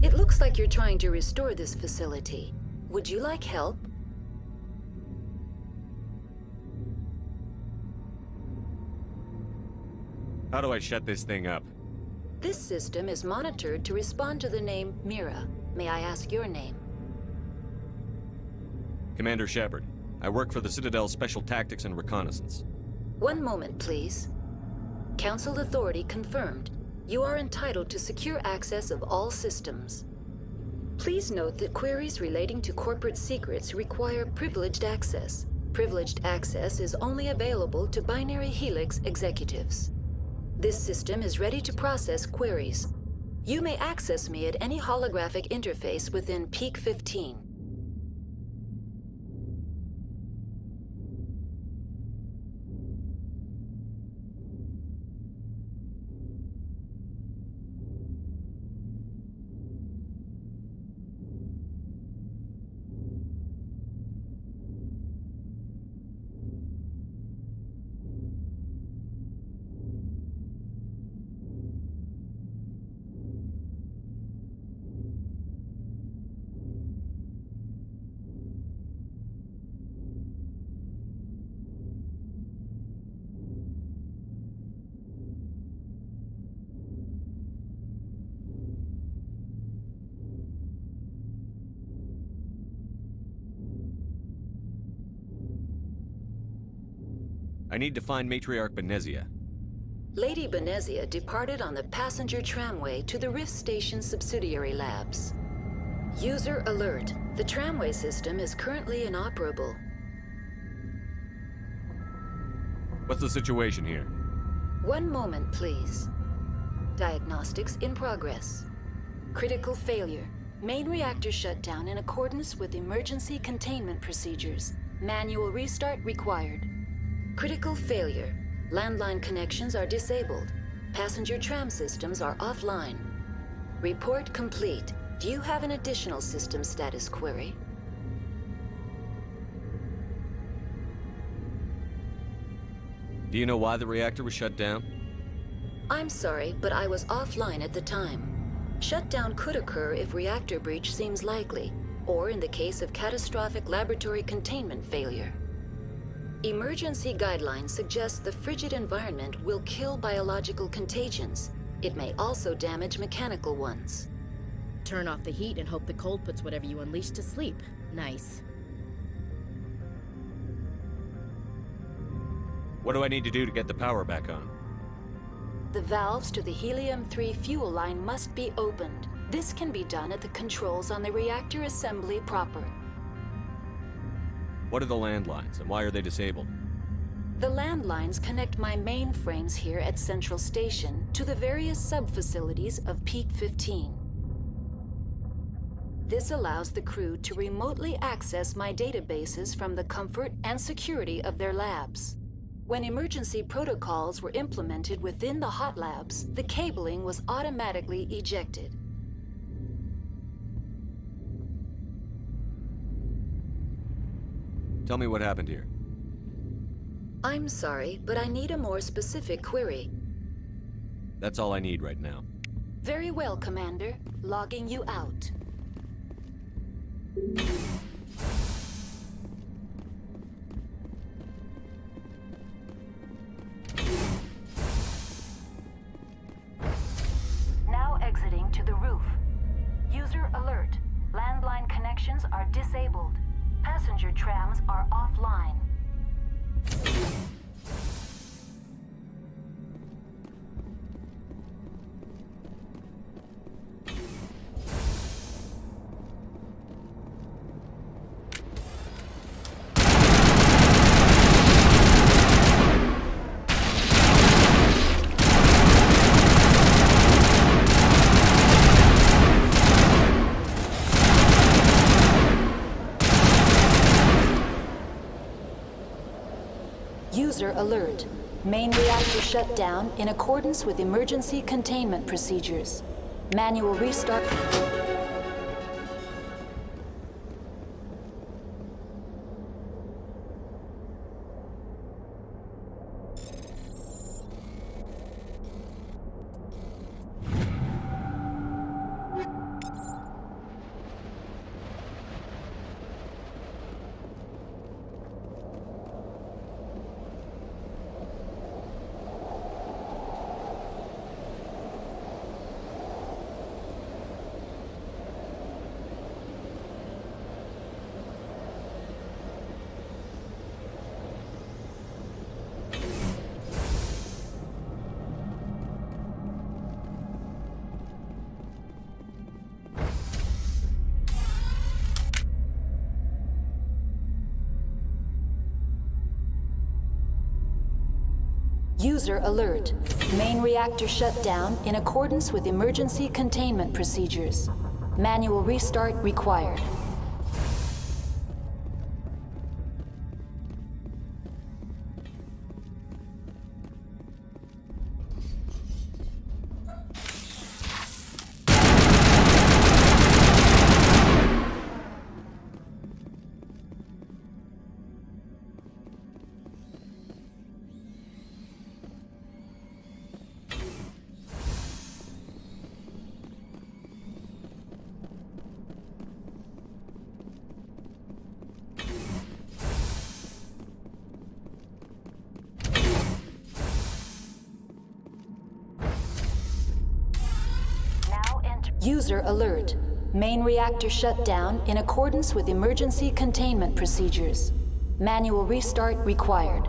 It looks like you're trying to restore this facility. Would you like help? How do I shut this thing up? This system is monitored to respond to the name Mira. May I ask your name? Commander Shepard. I work for the Citadel's Special Tactics and Reconnaissance. One moment, please. Council authority confirmed. You are entitled to secure access of all systems. Please note that queries relating to corporate secrets require privileged access. Privileged access is only available to Binary Helix executives. This system is ready to process queries. You may access me at any holographic interface within Peak 15. I need to find Matriarch Benezia. Lady Benezia departed on the passenger tramway to the Rift Station subsidiary labs. User alert. The tramway system is currently inoperable. What's the situation here? One moment, please. Diagnostics in progress. Critical failure. Main reactor shut down in accordance with emergency containment procedures. Manual restart required. Critical failure. Landline connections are disabled. Passenger tram systems are offline. Report complete. Do you have an additional system status query? Do you know why the reactor was shut down? I'm sorry, but I was offline at the time. Shutdown could occur if reactor breach seems likely, or in the case of catastrophic laboratory containment failure. Emergency guidelines suggest the frigid environment will kill biological contagions. It may also damage mechanical ones. Turn off the heat and hope the cold puts whatever you unleash to sleep. Nice. What do I need to do to get the power back on? The valves to the Helium-3 fuel line must be opened. This can be done at the controls on the reactor assembly proper. What are the landlines, and why are they disabled? The landlines connect my mainframes here at Central Station to the various sub-facilities of Peak 15. This allows the crew to remotely access my databases from the comfort and security of their labs. When emergency protocols were implemented within the hot labs, the cabling was automatically ejected. Tell me what happened here. I'm sorry, but I need a more specific query. That's all I need right now. Very well, Commander. Logging you out. Now exiting to the roof. User alert. Landline connections are disabled. Passenger trams are offline. User alert. Main reactor shut down in accordance with emergency containment procedures. Manual restart. User alert. Main reactor shut down in accordance with emergency containment procedures. Manual restart required. User alert. Main reactor shut down in accordance with emergency containment procedures. Manual restart required.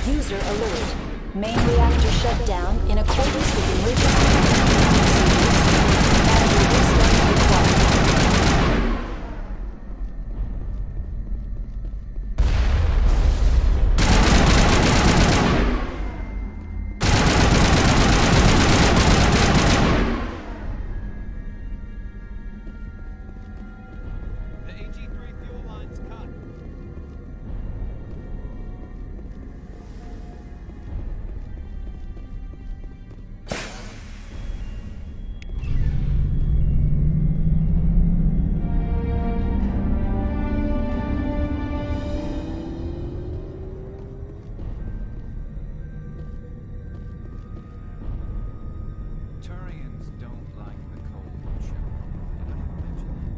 User alert. Main reactor shut down in accordance with emergency containment procedures. Manual restart required. The AG3 fuel line's cut. Turians don't like the cold chill. Did I ever mention that?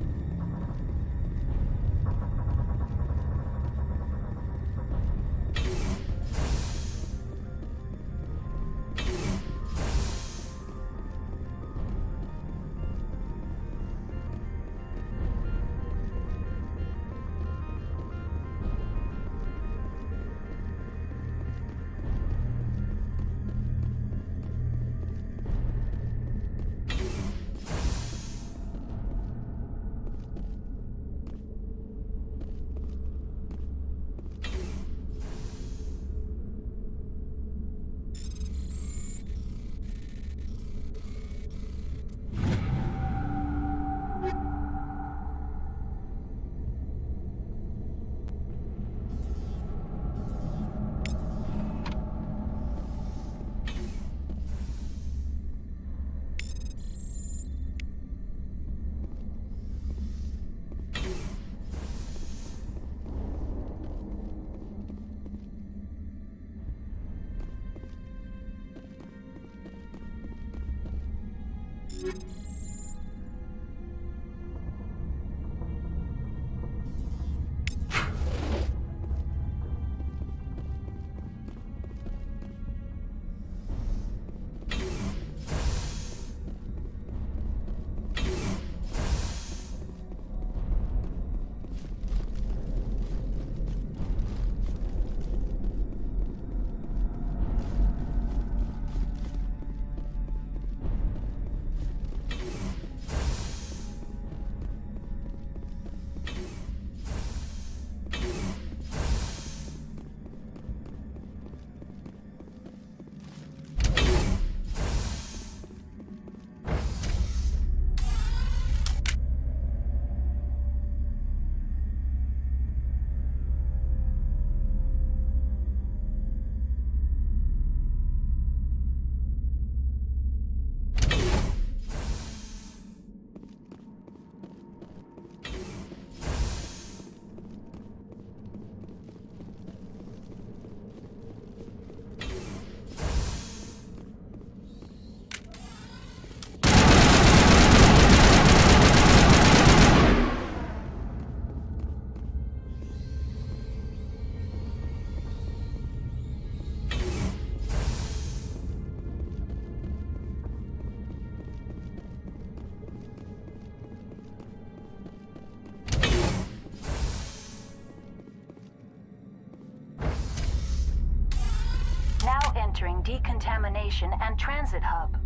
decontamination and transit hub.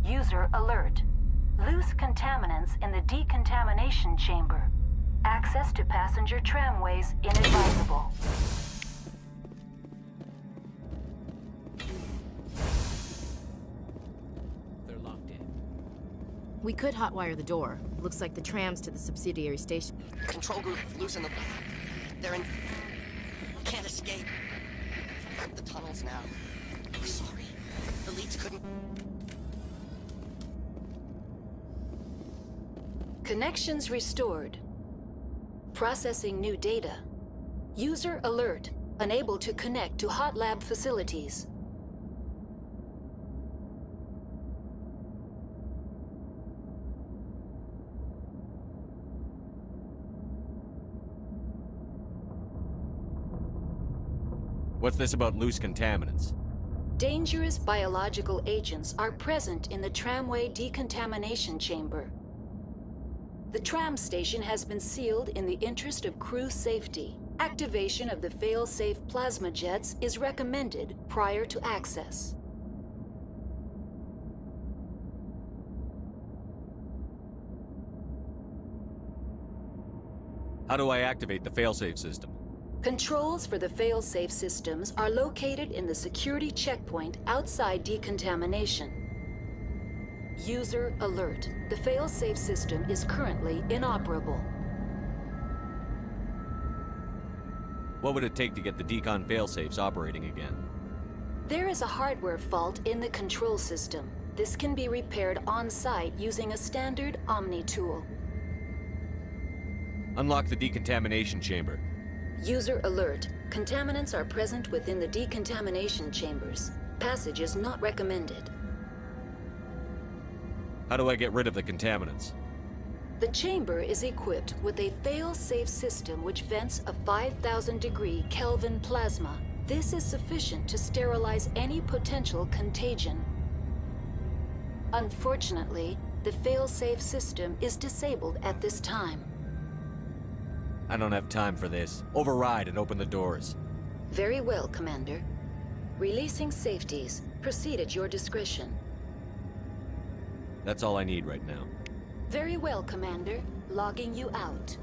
User alert. Loose contaminants in the decontamination chamber. Access to passenger tramways inadvisable. They're locked in. We could hotwire the door. Looks like the tram's to the subsidiary station. Control group, loosen them. They're in... Can't escape. The tunnels now. Sorry. The leads couldn't... Connections restored. Processing new data. User alert. Unable to connect to hot lab facilities. What's this about loose contaminants? Dangerous biological agents are present in the tramway decontamination chamber. The tram station has been sealed in the interest of crew safety. Activation of the fail-safe plasma jets is recommended prior to access. How do I activate the failsafe system? Controls for the fail-safe systems are located in the security checkpoint outside decontamination. User alert. The fail-safe system is currently inoperable. What would it take to get the decon failsafes operating again? There is a hardware fault in the control system. This can be repaired on-site using a standard Omni tool. Unlock the decontamination chamber. User alert. Contaminants are present within the decontamination chambers. Passage is not recommended. How do I get rid of the contaminants? The chamber is equipped with a fail-safe system which vents a 5,000-degree Kelvin plasma. This is sufficient to sterilize any potential contagion. Unfortunately, the fail-safe system is disabled at this time. I don't have time for this. Override and open the doors. Very well, Commander. Releasing safeties. Proceed at your discretion. That's all I need right now. Very well, Commander. Logging you out.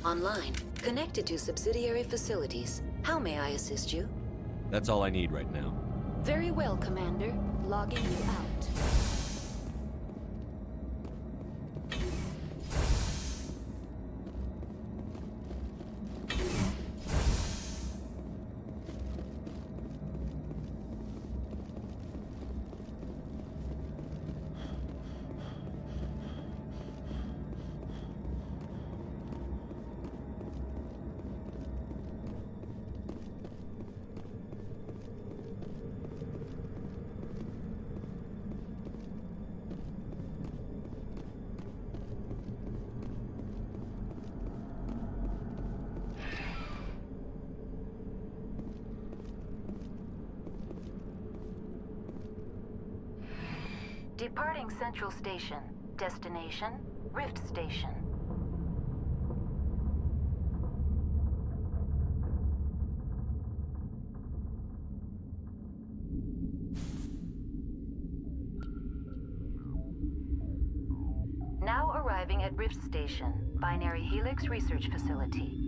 Online, connected to subsidiary facilities. How may I assist you? That's all I need right now. Very well, Commander. Logging you out. Departing Central Station. Destination, Rift Station. Now arriving at Rift Station, Binary Helix Research Facility.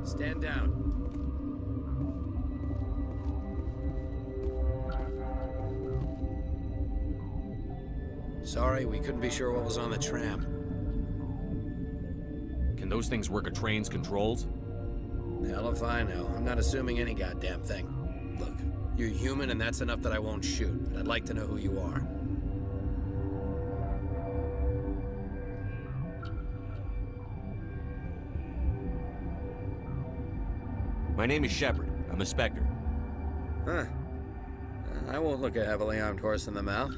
Stand down. Sorry, we couldn't be sure what was on the tram. Can those things work a train's controls? Hell if I know. I'm not assuming any goddamn thing. Look, you're human and that's enough that I won't shoot, but I'd like to know who you are. My name is Shepard. I'm a Spectre. Huh. I won't look a heavily armed horse in the mouth.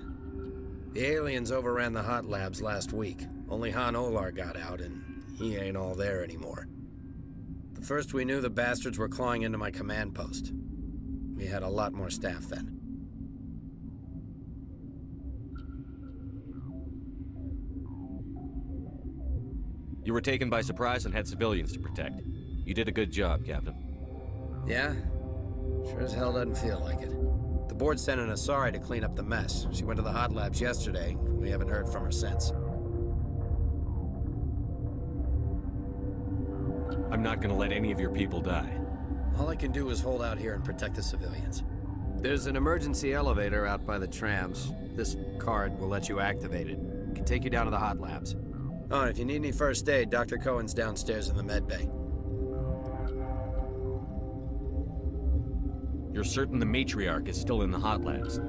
The aliens overran the hot labs last week. Only Han Olar got out, and he ain't all there anymore. The first we knew, the bastards were clawing into my command post. We had a lot more staff then. You were taken by surprise and had civilians to protect. You did a good job, Captain. Yeah? Sure as hell doesn't feel like it. The board sent an Asari to clean up the mess. She went to the hot labs yesterday. We haven't heard from her since. I'm not gonna let any of your people die. All I can do is hold out here and protect the civilians. There's an emergency elevator out by the trams. This card will let you activate it. It can take you down to the hot labs. Oh, and if you need any first aid, Dr. Cohen's downstairs in the med bay. You're certain the matriarch is still in the hot labs?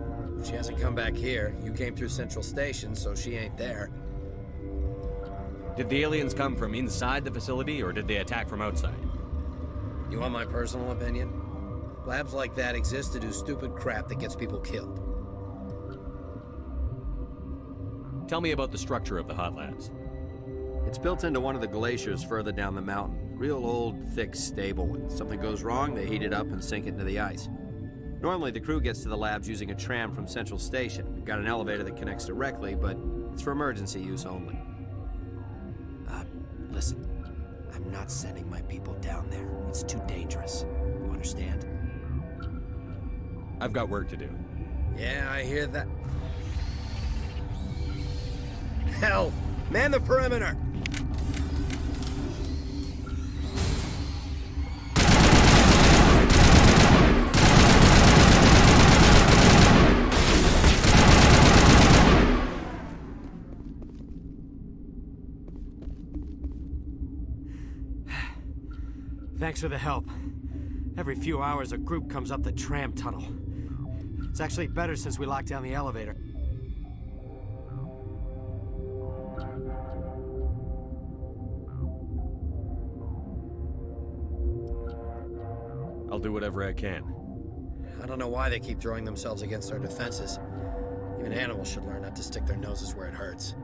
She hasn't come back here. You came through Central Station, so she ain't there. Did the aliens come from inside the facility, or did they attack from outside? You want my personal opinion? Labs like that exist to do stupid crap that gets people killed. Tell me about the structure of the hot labs. It's built into one of the glaciers further down the mountain. Real old, thick, stable. When something goes wrong, they heat it up and sink it into the ice. Normally, the crew gets to the labs using a tram from Central Station. We've got an elevator that connects directly, but it's for emergency use only. Listen. I'm not sending my people down there. It's too dangerous. You understand? I've got work to do. Yeah, I hear that. Hell! Man the perimeter! Thanks for the help. Every few hours, a group comes up the tram tunnel. It's actually better since we locked down the elevator. I'll do whatever I can. I don't know why they keep throwing themselves against our defenses. Even animals should learn not to stick their noses where it hurts.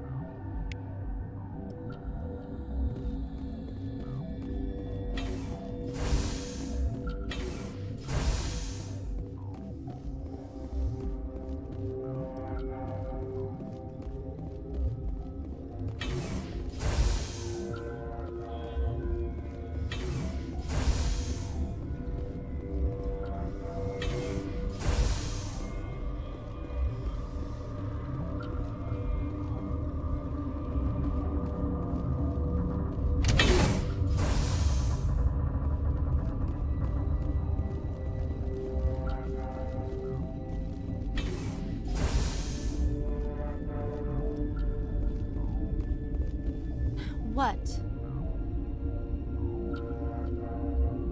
What?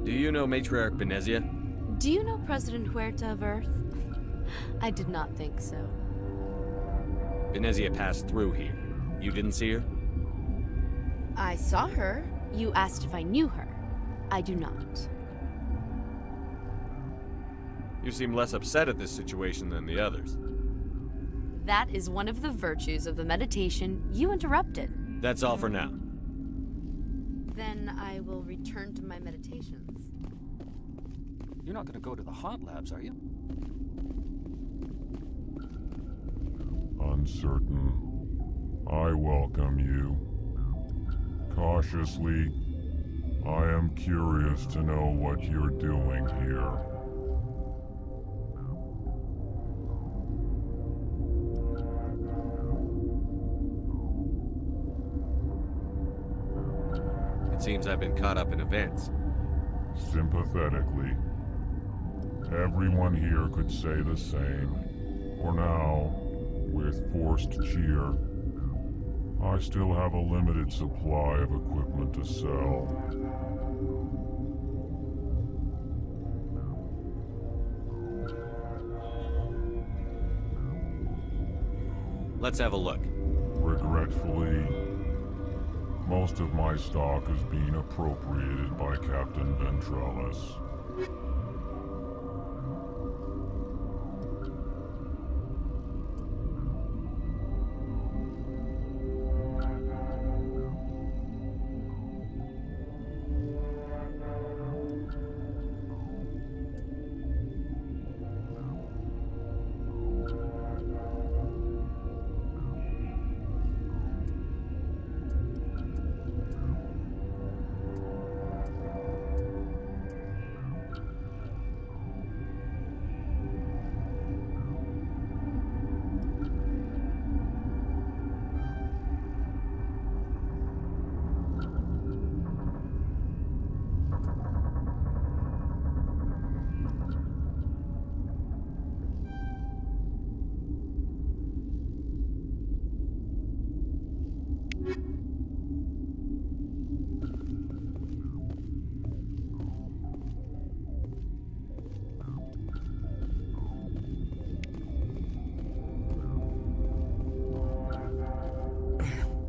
Do you know Matriarch Benezia? Do you know President Huerta of Earth? I did not think so. Benezia passed through here. You didn't see her? I saw her. You asked if I knew her. I do not. You seem less upset at this situation than the others. That is one of the virtues of the meditation you interrupted. That's all for now. Then I will return to my meditations. You're not gonna go to the hot labs, are you? Uncertain. I welcome you. Cautiously, I am curious to know what you're doing here. It seems I've been caught up in events. Sympathetically. Everyone here could say the same. For now, with forced cheer, I still have a limited supply of equipment to sell. Let's have a look. Regretfully, most of my stock is being appropriated by Captain Ventralis.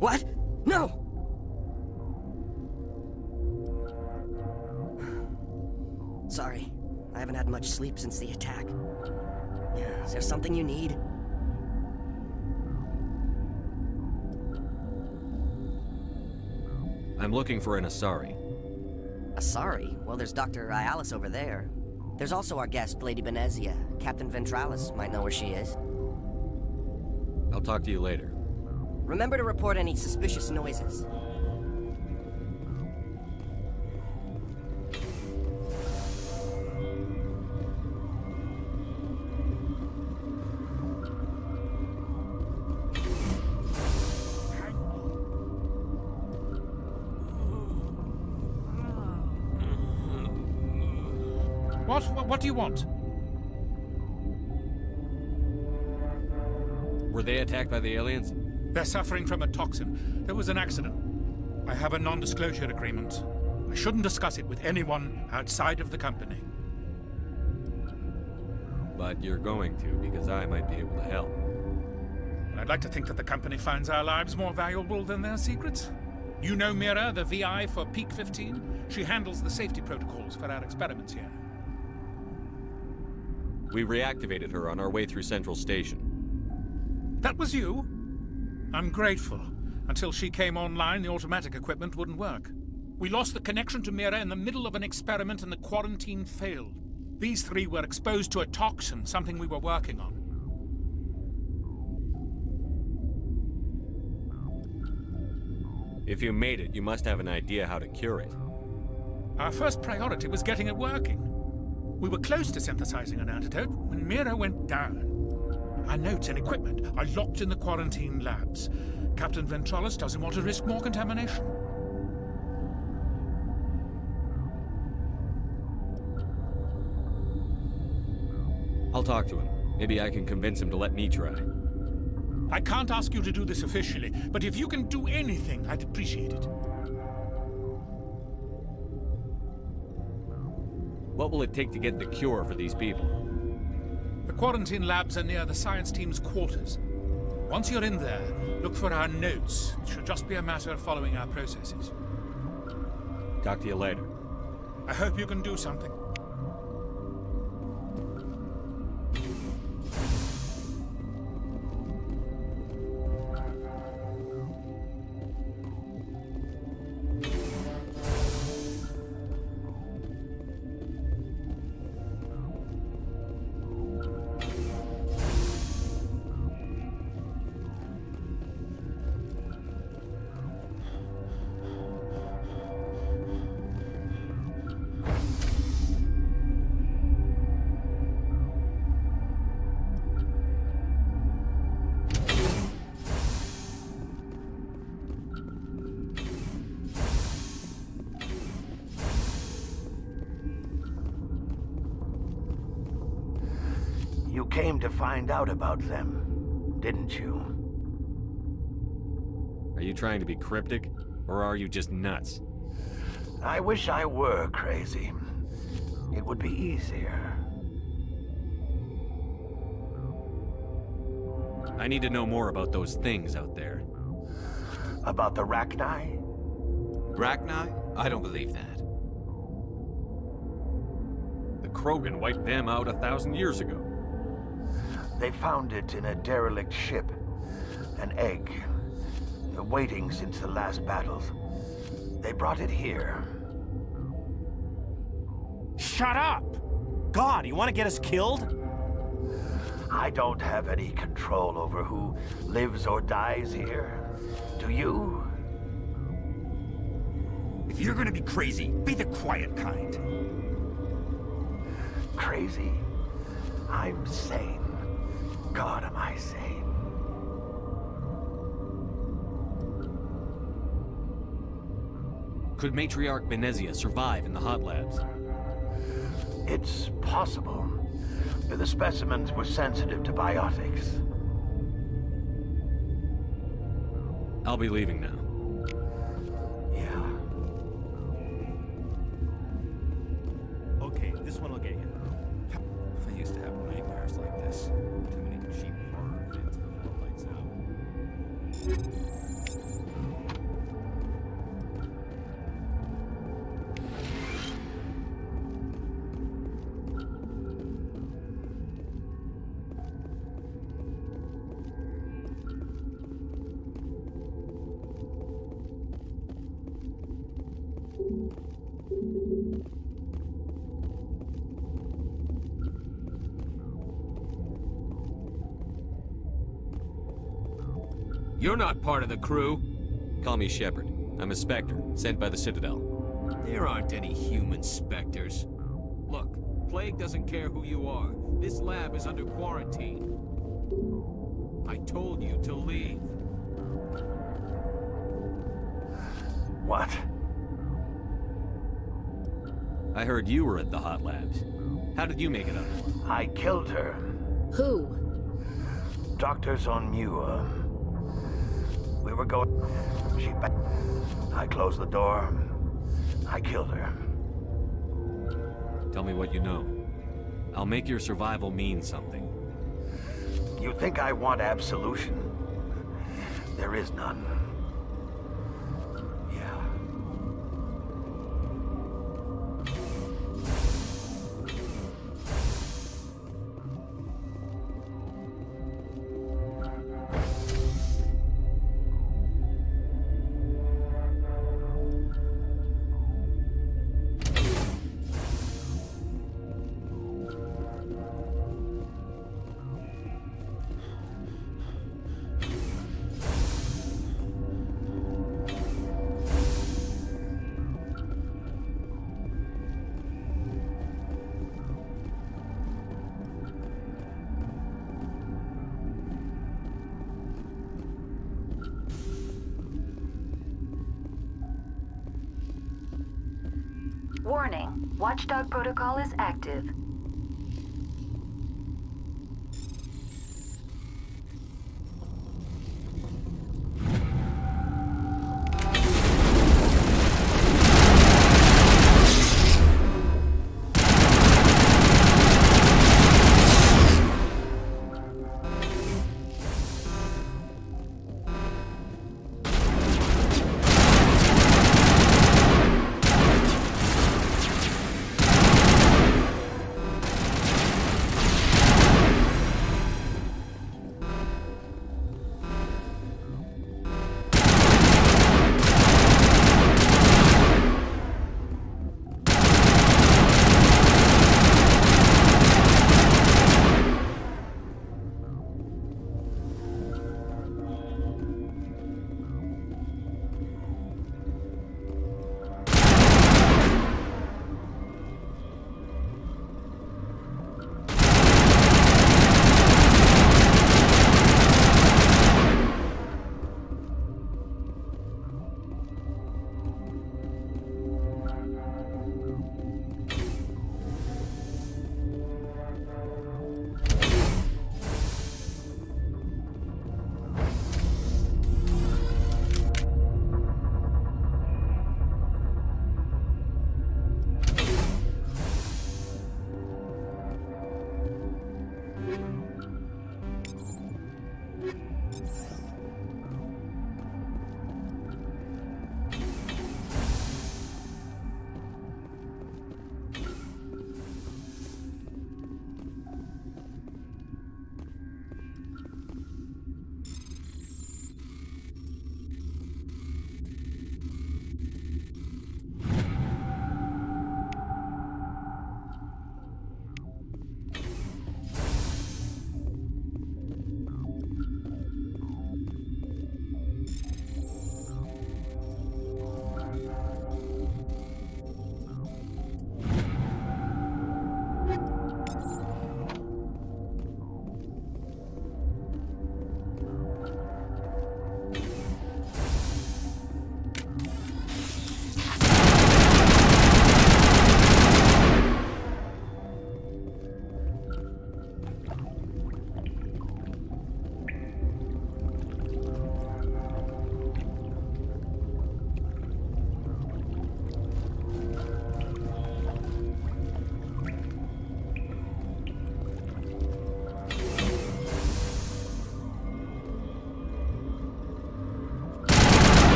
What? No! Sorry, I haven't had much sleep since the attack. Is there something you need? I'm looking for an Asari. Asari? Well, there's Dr. Ayalis over there. There's also our guest, Lady Benezia. Captain Ventralis might know where she is. I'll talk to you later. Remember to report any suspicious noises. What do you want? Were they attacked by the aliens? They're suffering from a toxin. There was an accident. I have a non-disclosure agreement. I shouldn't discuss it with anyone outside of the company. But you're going to, because I might be able to help. And I'd like to think that the company finds our lives more valuable than their secrets. You know Mira, the VI for Peak 15? She handles the safety protocols for our experiments here. We reactivated her on our way through Central Station. That was you? I'm grateful. Until she came online, the automatic equipment wouldn't work. We lost the connection to Mira in the middle of an experiment and the quarantine failed. These three were exposed to a toxin, something we were working on. If you made it, you must have an idea how to cure it. Our first priority was getting it working. We were close to synthesizing an antidote when Mira went down. Our notes and equipment are locked in the quarantine labs. Captain Ventralis doesn't want to risk more contamination. I'll talk to him. Maybe I can convince him to let me try. I can't ask you to do this officially, but if you can do anything, I'd appreciate it. What will it take to get the cure for these people? The quarantine labs are near the science team's quarters. Once you're in there, look for our notes. It should just be a matter of following our processes. Talk to you later. I hope you can do something. You came to find out about them, didn't you? Are you trying to be cryptic, or are you just nuts? I wish I were crazy. It would be easier. I need to know more about those things out there. About the Rachni? Rachni? I don't believe that. The Krogan wiped them out 1,000 years ago. They found it in a derelict ship. An egg. Waiting since the last battles. They brought it here. Shut up! God, you want to get us killed? I don't have any control over who lives or dies here. Do you? If you're gonna be crazy, be the quiet kind. Crazy? I'm sane. God, am I sane? Could Matriarch Benezia survive in the hot labs? It's possible. The specimens were sensitive to biotics. I'll be leaving now. Yeah. Okay, this one will get you. I used to have nightmares like this. Too many cheap horror events before lights out. You're not part of the crew. Call me Shepard. I'm a Spectre, sent by the Citadel. There aren't any human specters. Look, Plague doesn't care who you are. This lab is under quarantine. I told you to leave. What? I heard you were at the hot labs. How did you make it up? I killed her. Who? Doctors on Muir. We were going... I closed the door. I killed her. Tell me what you know. I'll make your survival mean something. You think I want absolution? There is none. Warning, Watchdog protocol is active.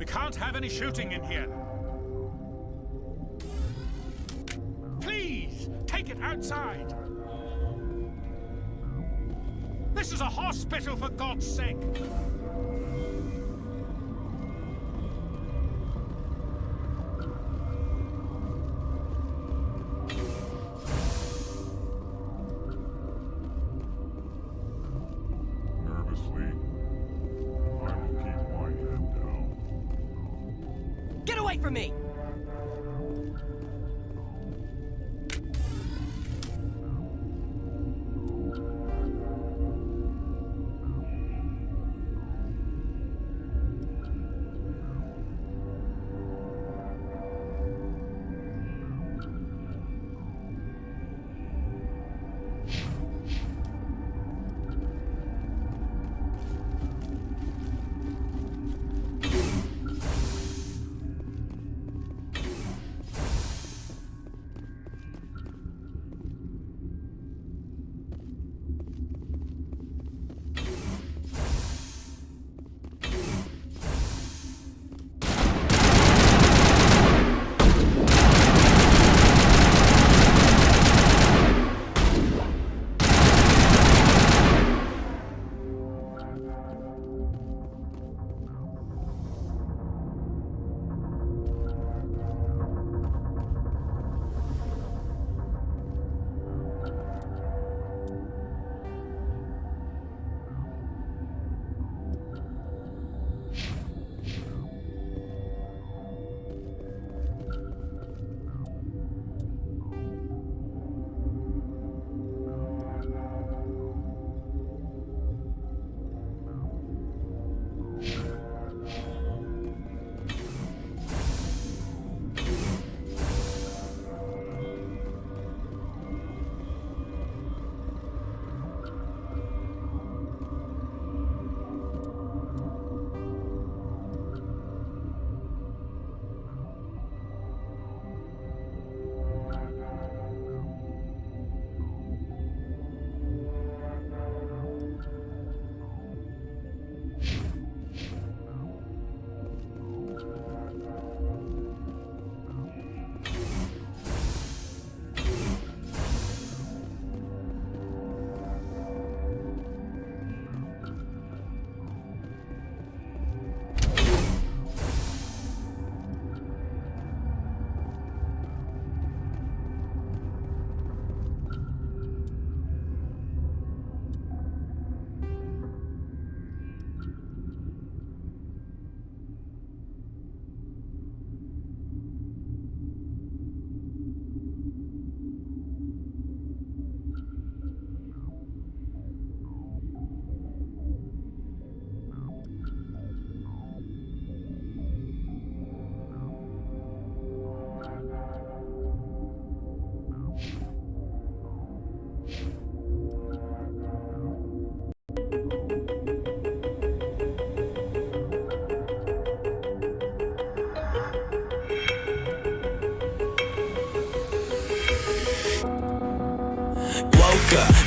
We can't have any shooting in here. Please, take it outside. This is a hospital, for God's sake. Nervously, I will keep my head down. Get away from me!